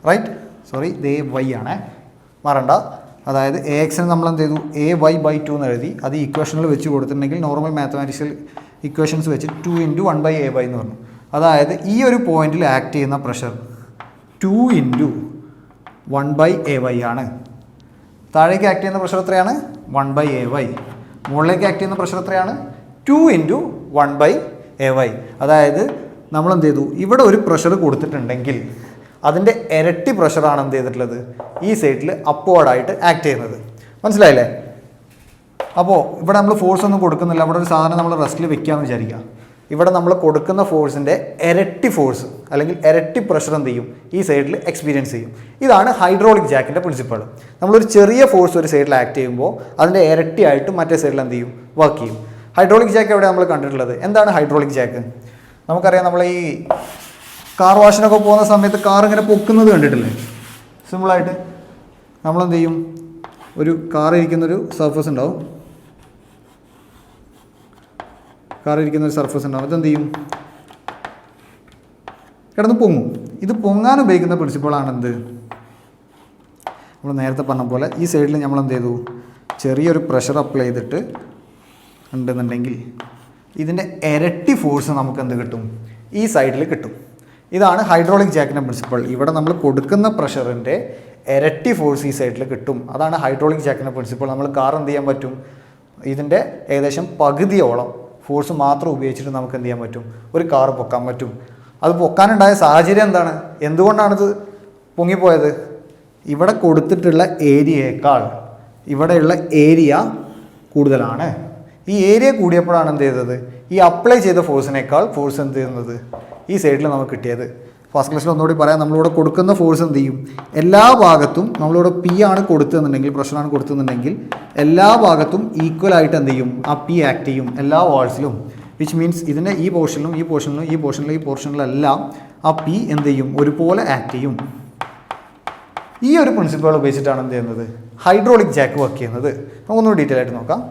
റൈറ്റ്? സോറി, ഇത് ay ആണ്, മറണ്ട. അതായത് axന് നമ്മൾ എന്ത് ചെയ്തു? ay/2 എന്ന് എഴുതി. അത് ഈ ഇക്വേഷനിൽ വെച്ച് കൊടുത്തിട്ടുണ്ടെങ്കിൽ നോർമൽ മാത്തമാറ്റിക്സ് ഇക്വേഷൻസ് വെച്ച് 2 × 1/ay എന്ന് പറഞ്ഞു. അതായത് ഈ ഒരു പോയിന്റിൽ ആക്ട് ചെയ്യുന്ന പ്രഷർ 2 × 1/ay ആണ്. താഴേക്ക് ആക്ട് ചെയ്യുന്ന പ്രഷർ എത്രയാണ്? 1/ay. മുകളിലേക്ക് ആക്ട് ചെയ്യുന്ന പ്രഷർ എത്രയാണ്? 2 × 1/ay. അതായത് നമ്മൾ എന്ത് ചെയ്തു? ഇവിടെ ഒരു പ്രഷർ കൊടുത്തിട്ടുണ്ടെങ്കിൽ അതിൻ്റെ ഇരട്ടി പ്രഷറാണ് എന്ത് ചെയ്തിട്ടുള്ളത്? ഈ സൈഡിൽ അപ്വേർഡായിട്ട് ആക്ട് ചെയ്യുന്നത്. മനസ്സിലായില്ലേ? അപ്പോൾ ഇവിടെ നമ്മൾ ഫോഴ്സ് ഒന്നും കൊടുക്കുന്നില്ല. അവിടെ ഒരു സാധനം നമ്മൾ റെസ്റ്റിൽ വെക്കാമെന്ന് വിചാരിക്കാം. ഇവിടെ നമ്മൾ കൊടുക്കുന്ന ഫോഴ്സിൻ്റെ ഇരട്ടി ഫോഴ്സ് അല്ലെങ്കിൽ ഇരട്ടി പ്രഷർ എന്ത് ചെയ്യും? ഈ സൈഡിൽ എക്സ്പീരിയൻസ് ചെയ്യും. ഇതാണ് ഹൈഡ്രോളിക് ജാക്കിൻ്റെ പ്രിൻസിപ്പിൾ. നമ്മളൊരു ചെറിയ ഫോഴ്സ് ഒരു സൈഡിൽ ആക്ട് ചെയ്യുമ്പോൾ അതിൻ്റെ ഇരട്ടിയായിട്ട് മറ്റേ സൈഡിൽ എന്ത് ചെയ്യും? വർക്ക് ചെയ്യും. ഹൈഡ്രോളിക് ജാക്ക് എവിടെ നമ്മൾ കണ്ടിട്ടുള്ളത്? എന്താണ് ഹൈഡ്രോളിക് ജാക്ക്? നമുക്കറിയാം, നമ്മൾ ഈ കാർ വാഷിനൊക്കെ പോകുന്ന സമയത്ത് കാർ ഇങ്ങനെ പൊക്കുന്നത് കണ്ടിട്ടില്ലേ? സിമ്പിളായിട്ട് നമ്മളെന്ത് ചെയ്യും? ഒരു കാർ ഇരിക്കുന്നൊരു സർഫസ് ഉണ്ടാവും. കാർ ഇരിക്കുന്നൊരു സർഫസ് ഉണ്ടാവും. അതെന്ത് ചെയ്യും? കിടന്ന് പൊങ്ങും. ഇത് പൊങ്ങാൻ ഉപയോഗിക്കുന്ന പ്രിൻസിപ്പിളാണ് എന്ത്? നമ്മൾ നേരത്തെ പറഞ്ഞ പോലെ ഈ സൈഡിൽ നമ്മൾ എന്ത് ചെയ്തു, ചെറിയൊരു പ്രഷർ അപ്ലൈ ചെയ്തിട്ട് ഉണ്ടെന്നുണ്ടെങ്കിൽ ഇതിൻ്റെ ഇരട്ടി ഫോഴ്സ് നമുക്ക് എന്ത് കിട്ടും? ഈ സൈഡിൽ കിട്ടും. ഇതാണ് ഹൈഡ്രോളിക് ജാക്കിൻ്റെ പ്രിൻസിപ്പിൾ. ഇവിടെ നമ്മൾ കൊടുക്കുന്ന പ്രഷറിൻ്റെ ഇരട്ടി ഫോഴ്സ് ഈ സൈഡിൽ കിട്ടും. അതാണ് ഹൈഡ്രോളിക് ജാക്കിൻ്റെ പ്രിൻസിപ്പിൾ. നമ്മൾ കാർ എന്ത് ചെയ്യാൻ പറ്റും? ഇതിൻ്റെ ഏകദേശം പകുതിയോളം ഫോഴ്സ് മാത്രം ഉപയോഗിച്ചിട്ട് നമുക്ക് എന്ത് ചെയ്യാൻ പറ്റും? ഒരു കാർ പൊക്കാൻ പറ്റും. അത് പൊക്കാനുണ്ടായ സാഹചര്യം എന്താണ്? എന്തുകൊണ്ടാണിത് പൊങ്ങിപ്പോയത്? ഇവിടെ കൊടുത്തിട്ടുള്ള ഏരിയയേക്കാൾ ഇവിടെയുള്ള ഏരിയ കൂടുതലാണ്. ഈ ഏരിയ കൂടിയപ്പോഴാണ് എന്ത് ചെയ്തത്? ഈ അപ്ലൈ ചെയ്ത ഫോഴ്സിനേക്കാൾ ഫോഴ്സ് എന്ത് ചെയ്യുന്നത്? ഈ സൈഡിൽ നമുക്ക് കിട്ടിയത്. ഫസ്റ്റ് ക്ലാസ്സിൽ ഒന്നുകൂടി പറയാം, നമ്മളിവിടെ കൊടുക്കുന്ന ഫോഴ്സ് എന്ത് ചെയ്യും? എല്ലാ ഭാഗത്തും നമ്മളിവിടെ പി ആണ് കൊടുത്തതെന്നുണ്ടെങ്കിൽ, പ്രഷറാണ് കൊടുത്തതെന്നുണ്ടെങ്കിൽ എല്ലാ ഭാഗത്തും ഈക്വൽ ആയിട്ട് എന്ത് ചെയ്യും? ആ പി ആക്ട് ചെയ്യും എല്ലാ വാൾസിലും. വിച്ച് മീൻസ് ഇതിൻ്റെ ഈ പോർഷനിലും ഈ പോർഷനിലും ഈ പോർഷനിലും ഈ പോർഷനിലെല്ലാം ആ പി എന്ത് ചെയ്യും? ഒരുപോലെ ആക്ട് ചെയ്യും. ഈ ഒരു പ്രിൻസിപ്പിൾ ഉപയോഗിച്ചിട്ടാണ് എന്ത് ചെയ്യുന്നത്? ഹൈഡ്രോളിക് ജാക്ക് വർക്ക് ചെയ്യുന്നത്. നമുക്കൊന്നുകൂടി ഡീറ്റെയിൽ ആയിട്ട് നോക്കാം.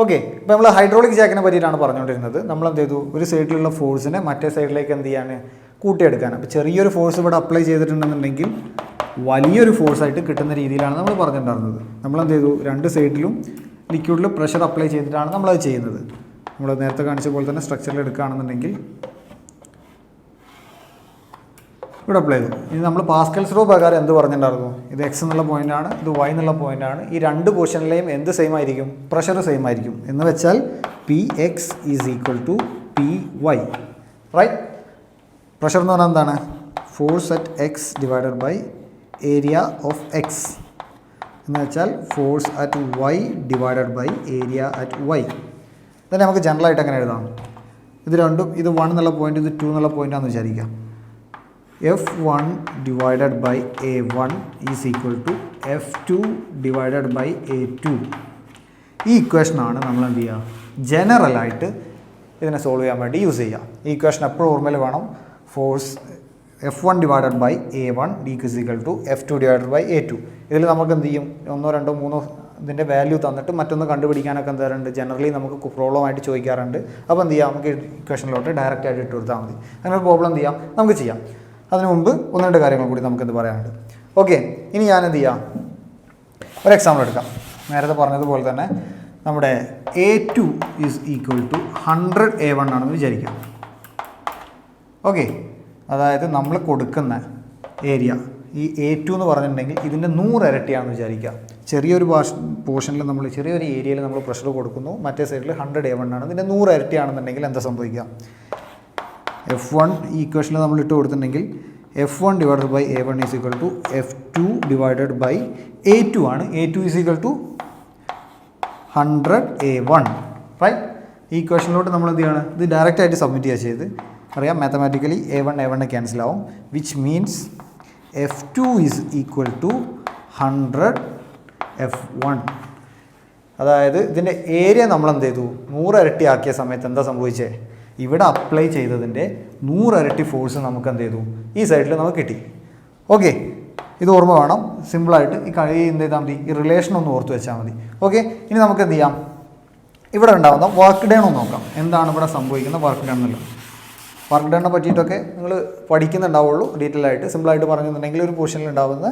ഓക്കെ, ഇപ്പോൾ നമ്മൾ ഹൈഡ്രോളിക് ജാക്കിനെ പറ്റിയിട്ടാണ് പറഞ്ഞുകൊണ്ടിരുന്നത്. നമ്മൾ എന്ത് ചെയ്തു? ഒരു സൈഡിലുള്ള ഫോഴ്സിനെ മറ്റേ സൈഡിലേക്ക് എന്ത് ചെയ്യാൻ? കൂട്ടിയെടുക്കാൻ. അപ്പോൾ ചെറിയൊരു ഫോഴ്സ് ഇവിടെ അപ്ലൈ ചെയ്തിട്ടുണ്ടെന്നുണ്ടെങ്കിൽ വലിയൊരു ഫോഴ്സായിട്ട് കിട്ടുന്ന രീതിയിലാണ് നമ്മൾ പറഞ്ഞിട്ടുണ്ടായിരുന്നത്. നമ്മളെന്ത് ചെയ്തു? രണ്ട് സൈഡിലും ലിക്വിഡിൽ പ്രഷർ അപ്ലൈ ചെയ്തിട്ടാണ് നമ്മളത് ചെയ്യുന്നത്. നമ്മൾ നേരത്തെ കാണിച്ച പോലെ തന്നെ സ്ട്രക്ചറിൽ എടുക്കുകയാണെന്നുണ്ടെങ്കിൽ ഇവിടെ അപ്ലൈ ചെയ്തു. ഇനി നമ്മൾ പാസ്കൽസ് ലോ പ്രകാരം എന്ത് പറഞ്ഞിട്ടുണ്ടായിരുന്നു? ഇത് എക്സ് എന്നുള്ള പോയിൻ്റാണ്, ഇത് വൈ എന്നുള്ള പോയിൻ്റാണ്. ഈ രണ്ട് പൊസിഷനിലെയും എന്ത് സെയിം ആയിരിക്കും? പ്രഷർ സെയിം ആയിരിക്കും. എന്ന് വെച്ചാൽ P X is equal to P Y. Right? Pressure എന്ന് പറഞ്ഞാൽ എന്താണ്? Force at X divided by area of X എന്ന് വെച്ചാൽ force at Y divided by area at Y. തന്നെ നമുക്ക് ജനറലായിട്ട് അങ്ങനെ എഴുതാം. ഇത് രണ്ടും, ഇത് 1 എന്നുള്ള പോയിൻ്റ്, ഇത് 2 എന്നുള്ള പോയിൻ്റാണെന്ന് വിചാരിക്കാം. F1 divided by A1 is equal to F2 divided by A2. ഈ ഇക്വേഷനാണ് നമ്മൾ എന്ത് ചെയ്യുക? ജനറലായിട്ട് ഇതിനെ സോൾവ് ചെയ്യാൻ വേണ്ടി യൂസ് ചെയ്യുക. ഈ ഇക്വേഷൻ എപ്പോഴും ഓർമ്മയിൽ വേണം. Force F1 divided by A1 is equal to F2 divided by A2. ഇതിൽ നമുക്ക് എന്ത് ചെയ്യും? 1, 2, 3 ഇതിൻ്റെ വാല്യൂ തന്നിട്ട് മറ്റൊന്ന് കണ്ടുപിടിക്കാനൊക്കെ എന്ത് തരുന്നുണ്ട്? ജനറലി നമുക്ക് പ്രോബ്ലം ആയിട്ട് ചോദിക്കാറുണ്ട്. അപ്പോൾ എന്ത് ചെയ്യാം? നമുക്ക് ഇക്വേഷനിലോട്ട് ഡയറക്റ്റ് ആയിട്ട് ഇട്ട് കൊടുത്താൽ മതി. അങ്ങനെ ഒരു പ്രോബ്ലം എന്ത് ചെയ്യാം? നമുക്ക് ചെയ്യാം. അതിനു മുമ്പ് 1-2 കാര്യങ്ങൾ കൂടി നമുക്കെന്ത് പറയാനുണ്ട്. ഓക്കെ, ഇനി ഞാൻ എന്ത് ചെയ്യാം? ഒരു എക്സാമ്പിൾ എടുക്കാം. നേരത്തെ പറഞ്ഞതുപോലെ തന്നെ നമ്മുടെ A2 is equal to 100 A1 ആണെന്ന് വിചാരിക്കാം. ഓക്കെ, അതായത് നമ്മൾ കൊടുക്കുന്ന ഏരിയ ഈ A2 എന്ന് പറഞ്ഞിട്ടുണ്ടെങ്കിൽ ഇതിൻ്റെ 100 ഇരട്ടിയാണെന്ന് വിചാരിക്കുക. ചെറിയൊരു പോർഷനിൽ നമ്മൾ ചെറിയൊരു ഏരിയയിൽ നമ്മൾ പ്രഷർ കൊടുക്കുന്നു, മറ്റേ സൈഡിൽ 100 A1 ആണ്. ഇതിൻ്റെ 100 ഇരട്ടിയാണെന്നുണ്ടെങ്കിൽ എന്താ സംഭവിക്കുക? F1 ഈ ഇക്വേഷനിൽ നമ്മൾ ഇട്ട് കൊടുത്തിട്ടുണ്ടെങ്കിൽ F1 divided by A1 is equal to F2 divided by A2 ആണ്. A2 is equal to 100 A1. Right? ഈ ഇക്വേഷനിലോട്ട് നമ്മൾ എന്ത് ചെയ്യാണ്? ഇത് ഡയറക്റ്റ് ആയിട്ട് സബ്മിറ്റ് ചെയ്യുക ചെയ്ത് അറിയാം. മാത്തമാറ്റിക്കലി A1 ക്യാൻസൽ ആവും. Which means F2 is equal to 100 F1. അതായത് ഇതിൻ്റെ ഏരിയ നമ്മൾ എന്ത് ചെയ്തു? 100 ഇരട്ടി ആക്കിയ സമയത്ത് എന്താ സംഭവിച്ചത്? ഇവിടെ അപ്ലൈ ചെയ്തതിൻ്റെ 100 ഇരട്ടി ഫോഴ്സ് നമുക്ക് എന്ത് ചെയ്തു? ഈ സൈഡിൽ നമുക്ക് കിട്ടി. ഓക്കെ, ഇത് ഓർമ്മ വേണം. സിമ്പിളായിട്ട് ഈ എന്ത് ചെയ്താൽ മതി? ഈ റിലേഷൻ ഒന്ന് ഓർത്ത് വെച്ചാൽ മതി. ഓക്കെ, ഇനി നമുക്ക് എന്ത് ചെയ്യാം? ഇവിടെ ഉണ്ടാകുന്ന വർക്ക് ഡൺ ഒന്ന് നോക്കാം. എന്താണ് ഇവിടെ സംഭവിക്കുന്ന വർക്ക് ഡൺ എന്നുള്ളത്? വർക്ക് ഡണ്ണിനെ പറ്റിയിട്ടൊക്കെ നിങ്ങൾ പഠിക്കുന്നുണ്ടാവുള്ളൂ ഡീറ്റെയിൽ ആയിട്ട്. സിമ്പിളായിട്ട് പറഞ്ഞിട്ടുണ്ടെങ്കിൽ ഒരു പൊസിഷനിൽ ഉണ്ടാകുന്ന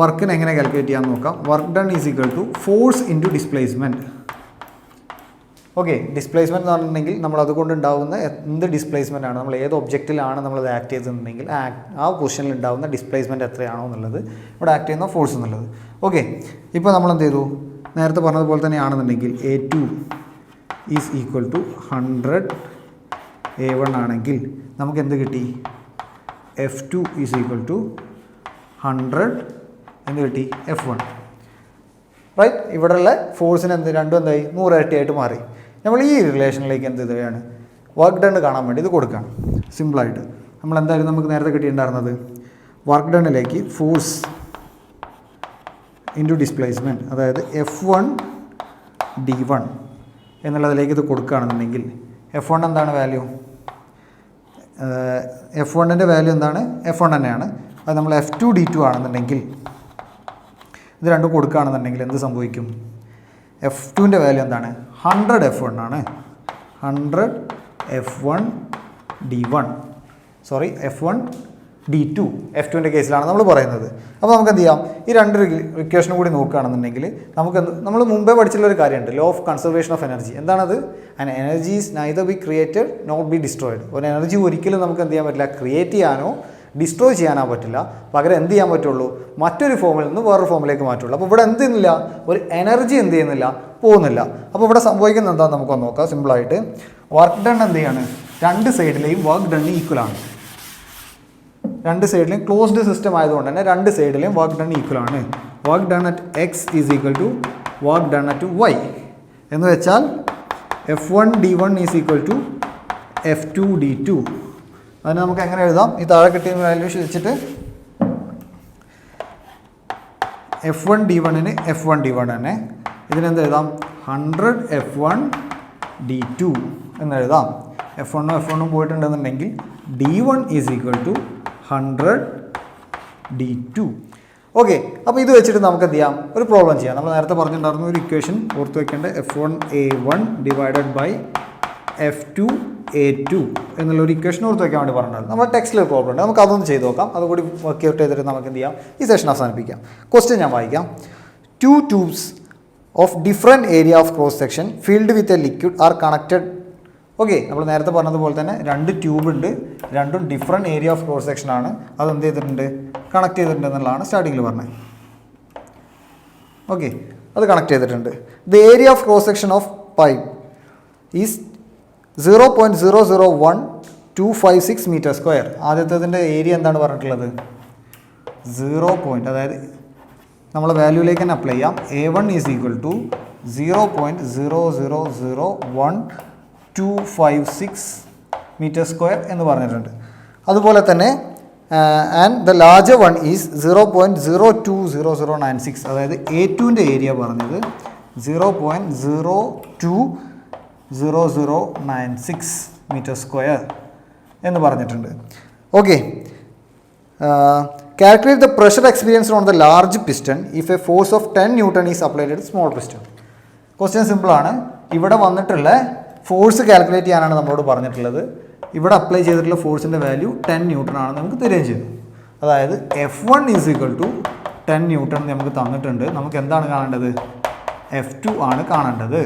വർക്കിന് എങ്ങനെ കാൽക്കുലേറ്റ് ചെയ്യാമെന്ന് നോക്കാം. Work done is equal to force into displacement. Okay, displacement എന്ന് പറഞ്ഞിട്ടുണ്ടെങ്കിൽ നമ്മൾ അതുകൊണ്ട് ഉണ്ടാകുന്ന എന്ത് ഡിസ്പ്ലേസ്മെൻ്റ് ആണ്, നമ്മൾ ഏത് ഒബ്ജക്റ്റിലാണ് നമ്മളത് ആക്ട് ചെയ്തിട്ടുണ്ടെങ്കിൽ ആ പൊസിഷനിൽ ഉണ്ടാകുന്ന ഡിസ്പ്ലേസ്മെൻറ്റ് എത്രയാണോ എന്നുള്ളത് ഇവിടെ ആക്ട് ചെയ്യുന്ന ഫോഴ്സ് എന്നുള്ളത്. ഓക്കെ, ഇപ്പോൾ നമ്മൾ എന്ത് ചെയ്തു? നേരത്തെ പറഞ്ഞതുപോലെ തന്നെയാണെന്നുണ്ടെങ്കിൽ A2 is equal to 100 A1 ആണെങ്കിൽ നമുക്ക് എന്ത് കിട്ടി? F2 ഈസ് ഈക്വൽ ടു 100 എന്ത് കിട്ടി? F1. റൈറ്റ്? ഇവിടെയുള്ള ഫോഴ്സിന് രണ്ടും എന്തായി? 100 ഇരട്ടിയായിട്ട് മാറി. നമ്മൾ ഈ റിലേഷനിലേക്ക് എന്ത് ചെയ്യുകയാണ്? വർക്ക് ഡൺ കാണാൻ വേണ്ടി ഇത് കൊടുക്കുകയാണ്. സിമ്പിളായിട്ട് നമ്മൾ എന്തായാലും നമുക്ക് നേരത്തെ കിട്ടിയിട്ടുണ്ടായിരുന്നത് വർക്ക് ഡണ്ണിലേക്ക് ഫോഴ്സ് ഇൻറ്റു ഡിസ്പ്ലേസ്മെൻറ്റ്, അതായത് F1 D1 എന്നുള്ളതിലേക്ക് ഇത് കൊടുക്കുകയാണെന്നുണ്ടെങ്കിൽ F1 എന്താണ് വാല്യൂ? F1ൻ്റെ വാല്യൂ എന്താണ്? F1 തന്നെയാണ്. അത് നമ്മൾ F2 D2 ആണെന്നുണ്ടെങ്കിൽ ഇത് രണ്ടും കൊടുക്കുകയാണെന്നുണ്ടെങ്കിൽ എന്ത് സംഭവിക്കും? F2ൻ്റെ വാല്യൂ എന്താണ്? 100 F1 ആണ്. 100 F1 D1 F1D2 F2ൻ്റെ കേസിലാണ് നമ്മൾ പറയുന്നത്. അപ്പോൾ നമുക്ക് എന്ത് ചെയ്യാം, ഈ രണ്ട് ഇക്വേഷനും കൂടി നോക്കുകയാണെന്നുണ്ടെങ്കിൽ നമ്മൾ മുമ്പേ പഠിച്ചിട്ടുള്ള ഒരു കാര്യമുണ്ട്, law of conservation of energy. എന്താണത്? And energy is neither be created not be destroyed. ഒരു എനർജി ഒരിക്കലും നമുക്ക് എന്ത് ചെയ്യാൻ പറ്റില്ല, ക്രിയേറ്റ് ചെയ്യാനോ ഡിസ്ട്രോയ് ചെയ്യാനോ പറ്റില്ല. പകരം എന്ത് ചെയ്യാൻ പറ്റുള്ളൂ, മറ്റൊരു ഫോമിൽ നിന്ന് വേറൊരു ഫോമിലേക്ക് മാറ്റുള്ളൂ. അപ്പോൾ ഇവിടെ എന്ത് ചെയ്യുന്നില്ല, ഒരു എനർജി എന്ത് ചെയ്യുന്നില്ല, പോകുന്നില്ല. അപ്പോൾ ഇവിടെ സംഭവിക്കുന്നത് എന്താണെന്ന് നമുക്കൊന്ന് നോക്കാം. സിമ്പിളായിട്ട് വർക്ക് ഡൺ എന്ത് ചെയ്യാണ്, രണ്ട് സൈഡിലെയും വർക്ക് ഡൺ ഈക്വൽ ആണ്. രണ്ട് സൈഡിലെയും ക്ലോസ്ഡ് സിസ്റ്റം ആയതുകൊണ്ട് തന്നെ രണ്ട് സൈഡിലെയും വർക്ക് ഡൺ ഈക്വൽ ആണ്. Work done at X is equal to work done at Y എന്ന് വെച്ചാൽ F1D1 is equal to F2D2. അതിന് നമുക്ക് എങ്ങനെ എഴുതാം, ഈ താഴെ കിട്ടിയ വാല്യൂസ് വെച്ചിട്ട് F1D1ന് F1D1 തന്നെ, ഇതിനെന്ത് എഴുതാം, 100 F1D2 എന്ന് എഴുതാം. F1ഉം പോയിട്ടുണ്ടെന്നുണ്ടെങ്കിൽ D1 is equal to 100 D2. Okay, അപ്പോൾ ഇത് വെച്ചിട്ട് നമുക്ക് എന്ത് ചെയ്യാം, ഒരു പ്രോബ്ലം ചെയ്യാം. നമ്മൾ നേരത്തെ പറഞ്ഞിട്ടുണ്ടായിരുന്നു ഒരു ഇക്വേഷൻ ഓർത്ത് വെക്കേണ്ട, F1A1 ഡിവൈഡഡ് ബൈ F2A2 എന്നുള്ളൊരു ഇക്വേഷൻ ഓർത്ത് വയ്ക്കാൻ വേണ്ടി പറഞ്ഞിട്ടുണ്ടായിരുന്നു. നമ്മുടെ ടെക്സ്റ്റിൽ ഒരു പ്രോബ്ലം ഉണ്ട്, നമുക്ക് അതൊന്ന് ചെയ്ത് നോക്കാം. അതുകൂടി വർക്ക് ഔട്ട് ചെയ്തിട്ട് നമുക്ക് എന്ത് ചെയ്യാം, ഈ സെഷൻ അവസാനിപ്പിക്കാം. ക്വസ്റ്റ്യൻ ഞാൻ വായിക്കാം. 2 tubes of different area of cross section filled with a liquid are connected. Okay, നമ്മൾ നേരത്തെ പറഞ്ഞതുപോലെ തന്നെ രണ്ട് ട്യൂബ് ഉണ്ട്, രണ്ടും different area of cross section ആണ്. അത് എന്ത് ചെയ്തിട്ടുണ്ട്, കണക്ട് ചെയ്തിട്ടുണ്ട് എന്നുള്ളതാണ് സ്റ്റാർട്ടിങ്ങിൽ പറഞ്ഞത്. ഓക്കെ, അത് കണക്ട് ചെയ്തിട്ടുണ്ട്. The area of cross section of pipe is 0.001256 metre square. ആദ്യത്തേതിൻ്റെ ഏരിയ എന്താണ് പറഞ്ഞിട്ടുള്ളത്, 0. അതായത് നമ്മൾ വാല്യൂയിലേക്ക് തന്നെ അപ്ലൈ ചെയ്യാം. A1 is equal to 0.000126 metre square എന്ന് പറഞ്ഞിട്ടുണ്ട്. അതുപോലെ തന്നെ and the larger one is 0.020096. അതായത് A2ൻ്റെ ഏരിയ പറഞ്ഞത് 0.020096 മീറ്റർ സ്ക്വയർ എന്ന് പറഞ്ഞിട്ടുണ്ട്. Okay, calculate the pressure experienced on the large piston if A force of 10 Newton is applied at small piston. Question സിമ്പിളാണ്. ഇവിടെ വന്നിട്ടുള്ള ഫോഴ്സ് കാൽക്കുലേറ്റ് ചെയ്യാനാണ് നമ്മളോട് പറഞ്ഞിട്ടുള്ളത്. ഇവിടെ അപ്ലൈ ചെയ്തിട്ടുള്ള ഫോഴ്സിൻ്റെ വാല്യൂ 10 Newton ആണെന്ന് നമുക്ക് തരികയും ചെയ്തു. അതായത് F1 is equal to 10 Newton നമുക്ക് തന്നിട്ടുണ്ട്. നമുക്ക് എന്താണ് കാണേണ്ടത്, F2 ആണ് കാണേണ്ടത്.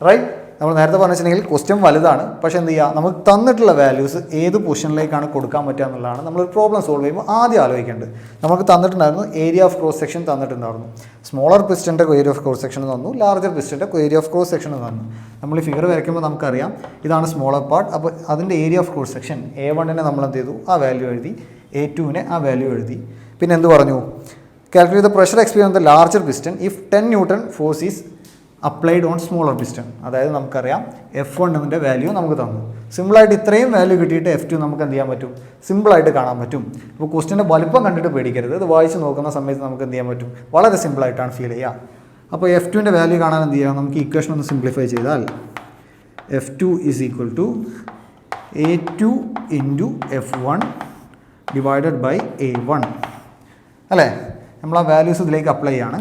റൈറ്റ്, നമ്മൾ നേരത്തെ പറഞ്ഞിട്ടുണ്ടെങ്കിൽ ക്വസ്റ്റ്യൻ വലുതാണ്, പക്ഷേ എന്ത് ചെയ്യുക, നമുക്ക് തന്നിട്ടുള്ള വാല്യൂസ് ഏത് പൊസിഷനിലേക്കാണ് കൊടുക്കാൻ പറ്റുക എന്നുള്ളതാണ് നമ്മളൊരു പ്രോബ്ലം സോൾവ് ചെയ്യുമ്പോൾ ആദ്യം ആലോചിക്കേണ്ടത്. നമുക്ക് തന്നിട്ടുണ്ടായിരുന്നു ഏരിയ ഓഫ് ക്രോസ് സെക്ഷൻ തന്നിട്ടുണ്ടായിരുന്നു. സ്മോളർ പിസ്റ്റൻ്റെ ഏരിയ ഓഫ് ക്രോസ് സെക്ഷൻ തന്നു, ലാർജർ പിസ്റ്റൻ്റെ ഏരിയ ഓഫ് ക്രോസ് സെക്ഷൻ തന്നു. നമ്മൾ ഈ ഫിഗർ വരയ്ക്കുമ്പോൾ നമുക്കറിയാം ഇതാണ് സ്മോളർ പാർട്ട്. അപ്പോൾ അതിൻ്റെ ഏരിയ ഓഫ് ക്രോസ് സെക്ഷൻ A1നെ നമ്മൾ എന്ത് ചെയ്തു, ആ വാല്യൂ എഴുതി. A2നെ ആ വാല്യൂ എഴുതി. പിന്നെ എന്ത് പറഞ്ഞു, calculate the pressure experience the larger piston if 10 Newton force is applied on smaller piston. അതായത് നമുക്കറിയാം F1ൻ്റെ വാല്യൂ നമുക്ക് തന്നു. സിമ്പിളായിട്ട് ഇത്രയും വാല്യൂ കിട്ടിയിട്ട് F2 നമുക്ക് എന്ത് ചെയ്യാൻ പറ്റും, സിമ്പിളായിട്ട് കാണാൻ പറ്റും. ഇപ്പോൾ ക്വസ്റ്റ്യൻ്റെ വലുപ്പം കണ്ടിട്ട് പേടിക്കരുത്, ഇത് വായിച്ച് നോക്കുന്ന സമയത്ത് നമുക്ക് എന്ത് ചെയ്യാൻ പറ്റും, വളരെ സിമ്പിളായിട്ടാണ് ഫീൽ ചെയ്യുക. അപ്പോൾ F2ൻ്റെ വാല്യൂ കാണാൻ എന്ത് ചെയ്യാം, നമുക്ക് ഇക്വേഷൻ ഒന്ന് സിംപ്ലിഫൈ ചെയ്താൽ F2 is equal to A2 into F1 divided by A1 അല്ലേ. നമ്മൾ ആ വാല്യൂസ് ഇതിലേക്ക് അപ്ലൈ ചെയ്യാണ്.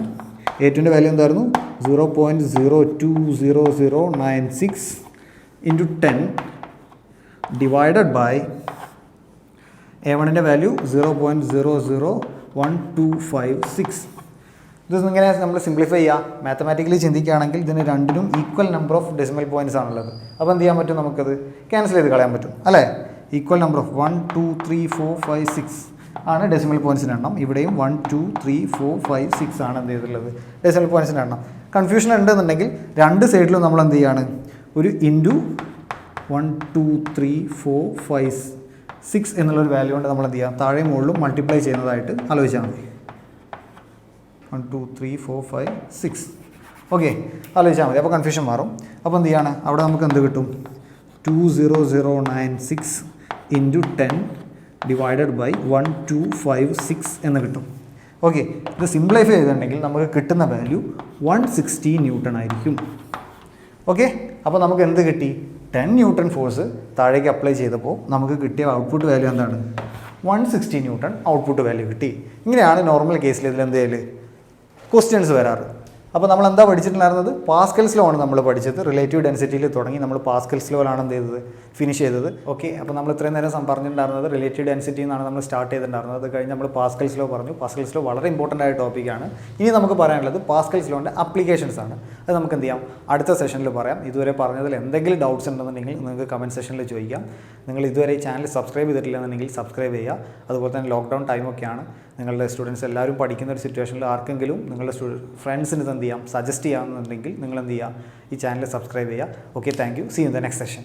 A2ൻ്റെ വാല്യൂ എന്തായിരുന്നു, 0.020096 ഇൻറ്റു 10 ഡിവൈഡഡ് ബൈ A1ൻ്റെ വാല്യൂ 0.001256. ഇത് ഇങ്ങനെ നമ്മൾ സിംപ്ലിഫൈ ചെയ്യുക. മാത്തമാറ്റിക്കലി ചിന്തിക്കുകയാണെങ്കിൽ ഇതിന് രണ്ടിനും equal number of decimal points ആണുള്ളത്. അപ്പോൾ എന്ത് ചെയ്യാൻ പറ്റും, നമുക്കത് ക്യാൻസൽ ചെയ്ത് കളയാൻ പറ്റും അല്ലേ. ഈക്വൽ നമ്പർ ഓഫ് 1 2 3 4 5 6 ആണ് ഡെസിമൽ പോയിൻറ്റ്സിൻ്റെ എണ്ണം. ഇവിടെയും 1 2 3 4 5 6 ആണ് എന്ത് ചെയ്തിട്ടുള്ളത്, ഡെസിമൽ പോയിൻറ്റ്സിൻ്റെ എണ്ണം. കൺഫ്യൂഷൻ ഉണ്ടെന്നുണ്ടെങ്കിൽ രണ്ട് സൈഡിലും നമ്മൾ എന്ത് ചെയ്യാണ്, ഒരു ഇൻറ്റു 1 2 3 4 5 6 എന്നുള്ളൊരു വാല്യൂ കൊണ്ട് നമ്മൾ എന്ത് ചെയ്യാം, താഴെ മുകളിലും മൾട്ടിപ്ലൈ ചെയ്യുന്നതായിട്ട് ആലോചിച്ചാൽ മതി. 1 2 3 4 5 6 ഓക്കെ, ആലോചിച്ചാൽ മതി. അപ്പോൾ കൺഫ്യൂഷൻ മാറും. അപ്പോൾ എന്ത് ചെയ്യാണ്, അവിടെ നമുക്ക് എന്ത് കിട്ടും, 20096 ഇൻറ്റു 10 ഡിവൈഡഡ് ബൈ 1256 എന്ന് കിട്ടും. ഓക്കെ, ഇത് സിംപ്ലിഫൈ ചെയ്തിട്ടുണ്ടെങ്കിൽ നമുക്ക് കിട്ടുന്ന വാല്യൂ 160 Newton ആയിരിക്കും. ഓക്കെ, അപ്പോൾ നമുക്ക് എന്ത് കിട്ടി, 10 Newton ഫോഴ്സ് താഴേക്ക് അപ്ലൈ ചെയ്തപ്പോൾ നമുക്ക് കിട്ടിയ ഔട്ട്പുട്ട് വാല്യൂ എന്താണ്, 160 Newton ഔട്ട്പുട്ട് വാല്യൂ കിട്ടി. ഇങ്ങനെയാണ് നോർമൽ കേസിൽ ഇതിൽ എന്ത് ചെയ്യൽ ക്വസ്റ്റ്യൻസ് വരാറ്. അപ്പോൾ നമ്മൾ എന്താ പഠിച്ചിട്ടുണ്ടായിരുന്നത്? പാസ്കൽസ് ലോ ആണ് നമ്മൾ പഠിച്ചത്. റിലേറ്റീവ് ഡെൻസിറ്റിയിൽ തുടങ്ങി നമ്മൾ പാസ്കൽസ് ലോയിലാണ് എന്ത് ചെയ്തത്, ഫിനിഷ് ചെയ്തത്. ഓക്കെ, അപ്പോൾ നമ്മൾ ഇത്രയും നേരം പറഞ്ഞിട്ടുണ്ടായിരുന്നത് റിലേറ്റീവ് ഡെൻസിറ്റി എന്നാണ് നമ്മൾ സ്റ്റാർട്ട് ചെയ്തിട്ടുണ്ടായിരുന്നത്. അത് കഴിഞ്ഞ് നമ്മൾ പാസ്കൽസ് ലോ പറഞ്ഞു. പാസ്കൽസ് ലോ വളരെ ഇമ്പോർട്ടൻ്റ് ആയ ടോപ്പിക്കാണ്. ഇനി നമുക്ക് പറയാനുള്ളത് പാസ്കൽസ് ലോൻ്റെ അപ്ലിക്കേഷൻസ് ആണ്. അത് നമുക്ക് എന്ത് ചെയ്യാം, അടുത്ത സെഷനിൽ പറയാം. ഇതുവരെ പറഞ്ഞതിൽ എന്തെങ്കിലും ഡൗട്ട്സ് ഉണ്ടെന്നുണ്ടെങ്കിൽ നിങ്ങൾക്ക് കമൻറ്റ് സെഷനിൽ ചോദിക്കാം. നിങ്ങൾ ഇതുവരെ ഈ ചാനൽ സബ്സ്ക്രൈബ് ചെയ്തിട്ടില്ലെന്നുണ്ടെങ്കിൽ സബ്സ്ക്രൈബ് ചെയ്യുക. അതുപോലെ തന്നെ ലോക്ക്ഡൗൺ ടൈമൊക്കെയാണ്. നിങ്ങളുടെ സ്റ്റുഡൻസ് എല്ലാവരും പഠിക്കുന്ന ഒരു സിറ്റുവേഷനിൽ ആർക്കെങ്കിലും നിങ്ങളുടെ ഫ്രണ്ട്സിന് എന്ത് ചെയ്യാം, സജസ്റ്റ് ചെയ്യാമെന്നുണ്ടെങ്കിൽ നിങ്ങൾ എന്ത് ചെയ്യുക, ഈ ചാനൽ സബ്സ്ക്രൈബ് ചെയ്യുക. Okay, thank you. See in the next session.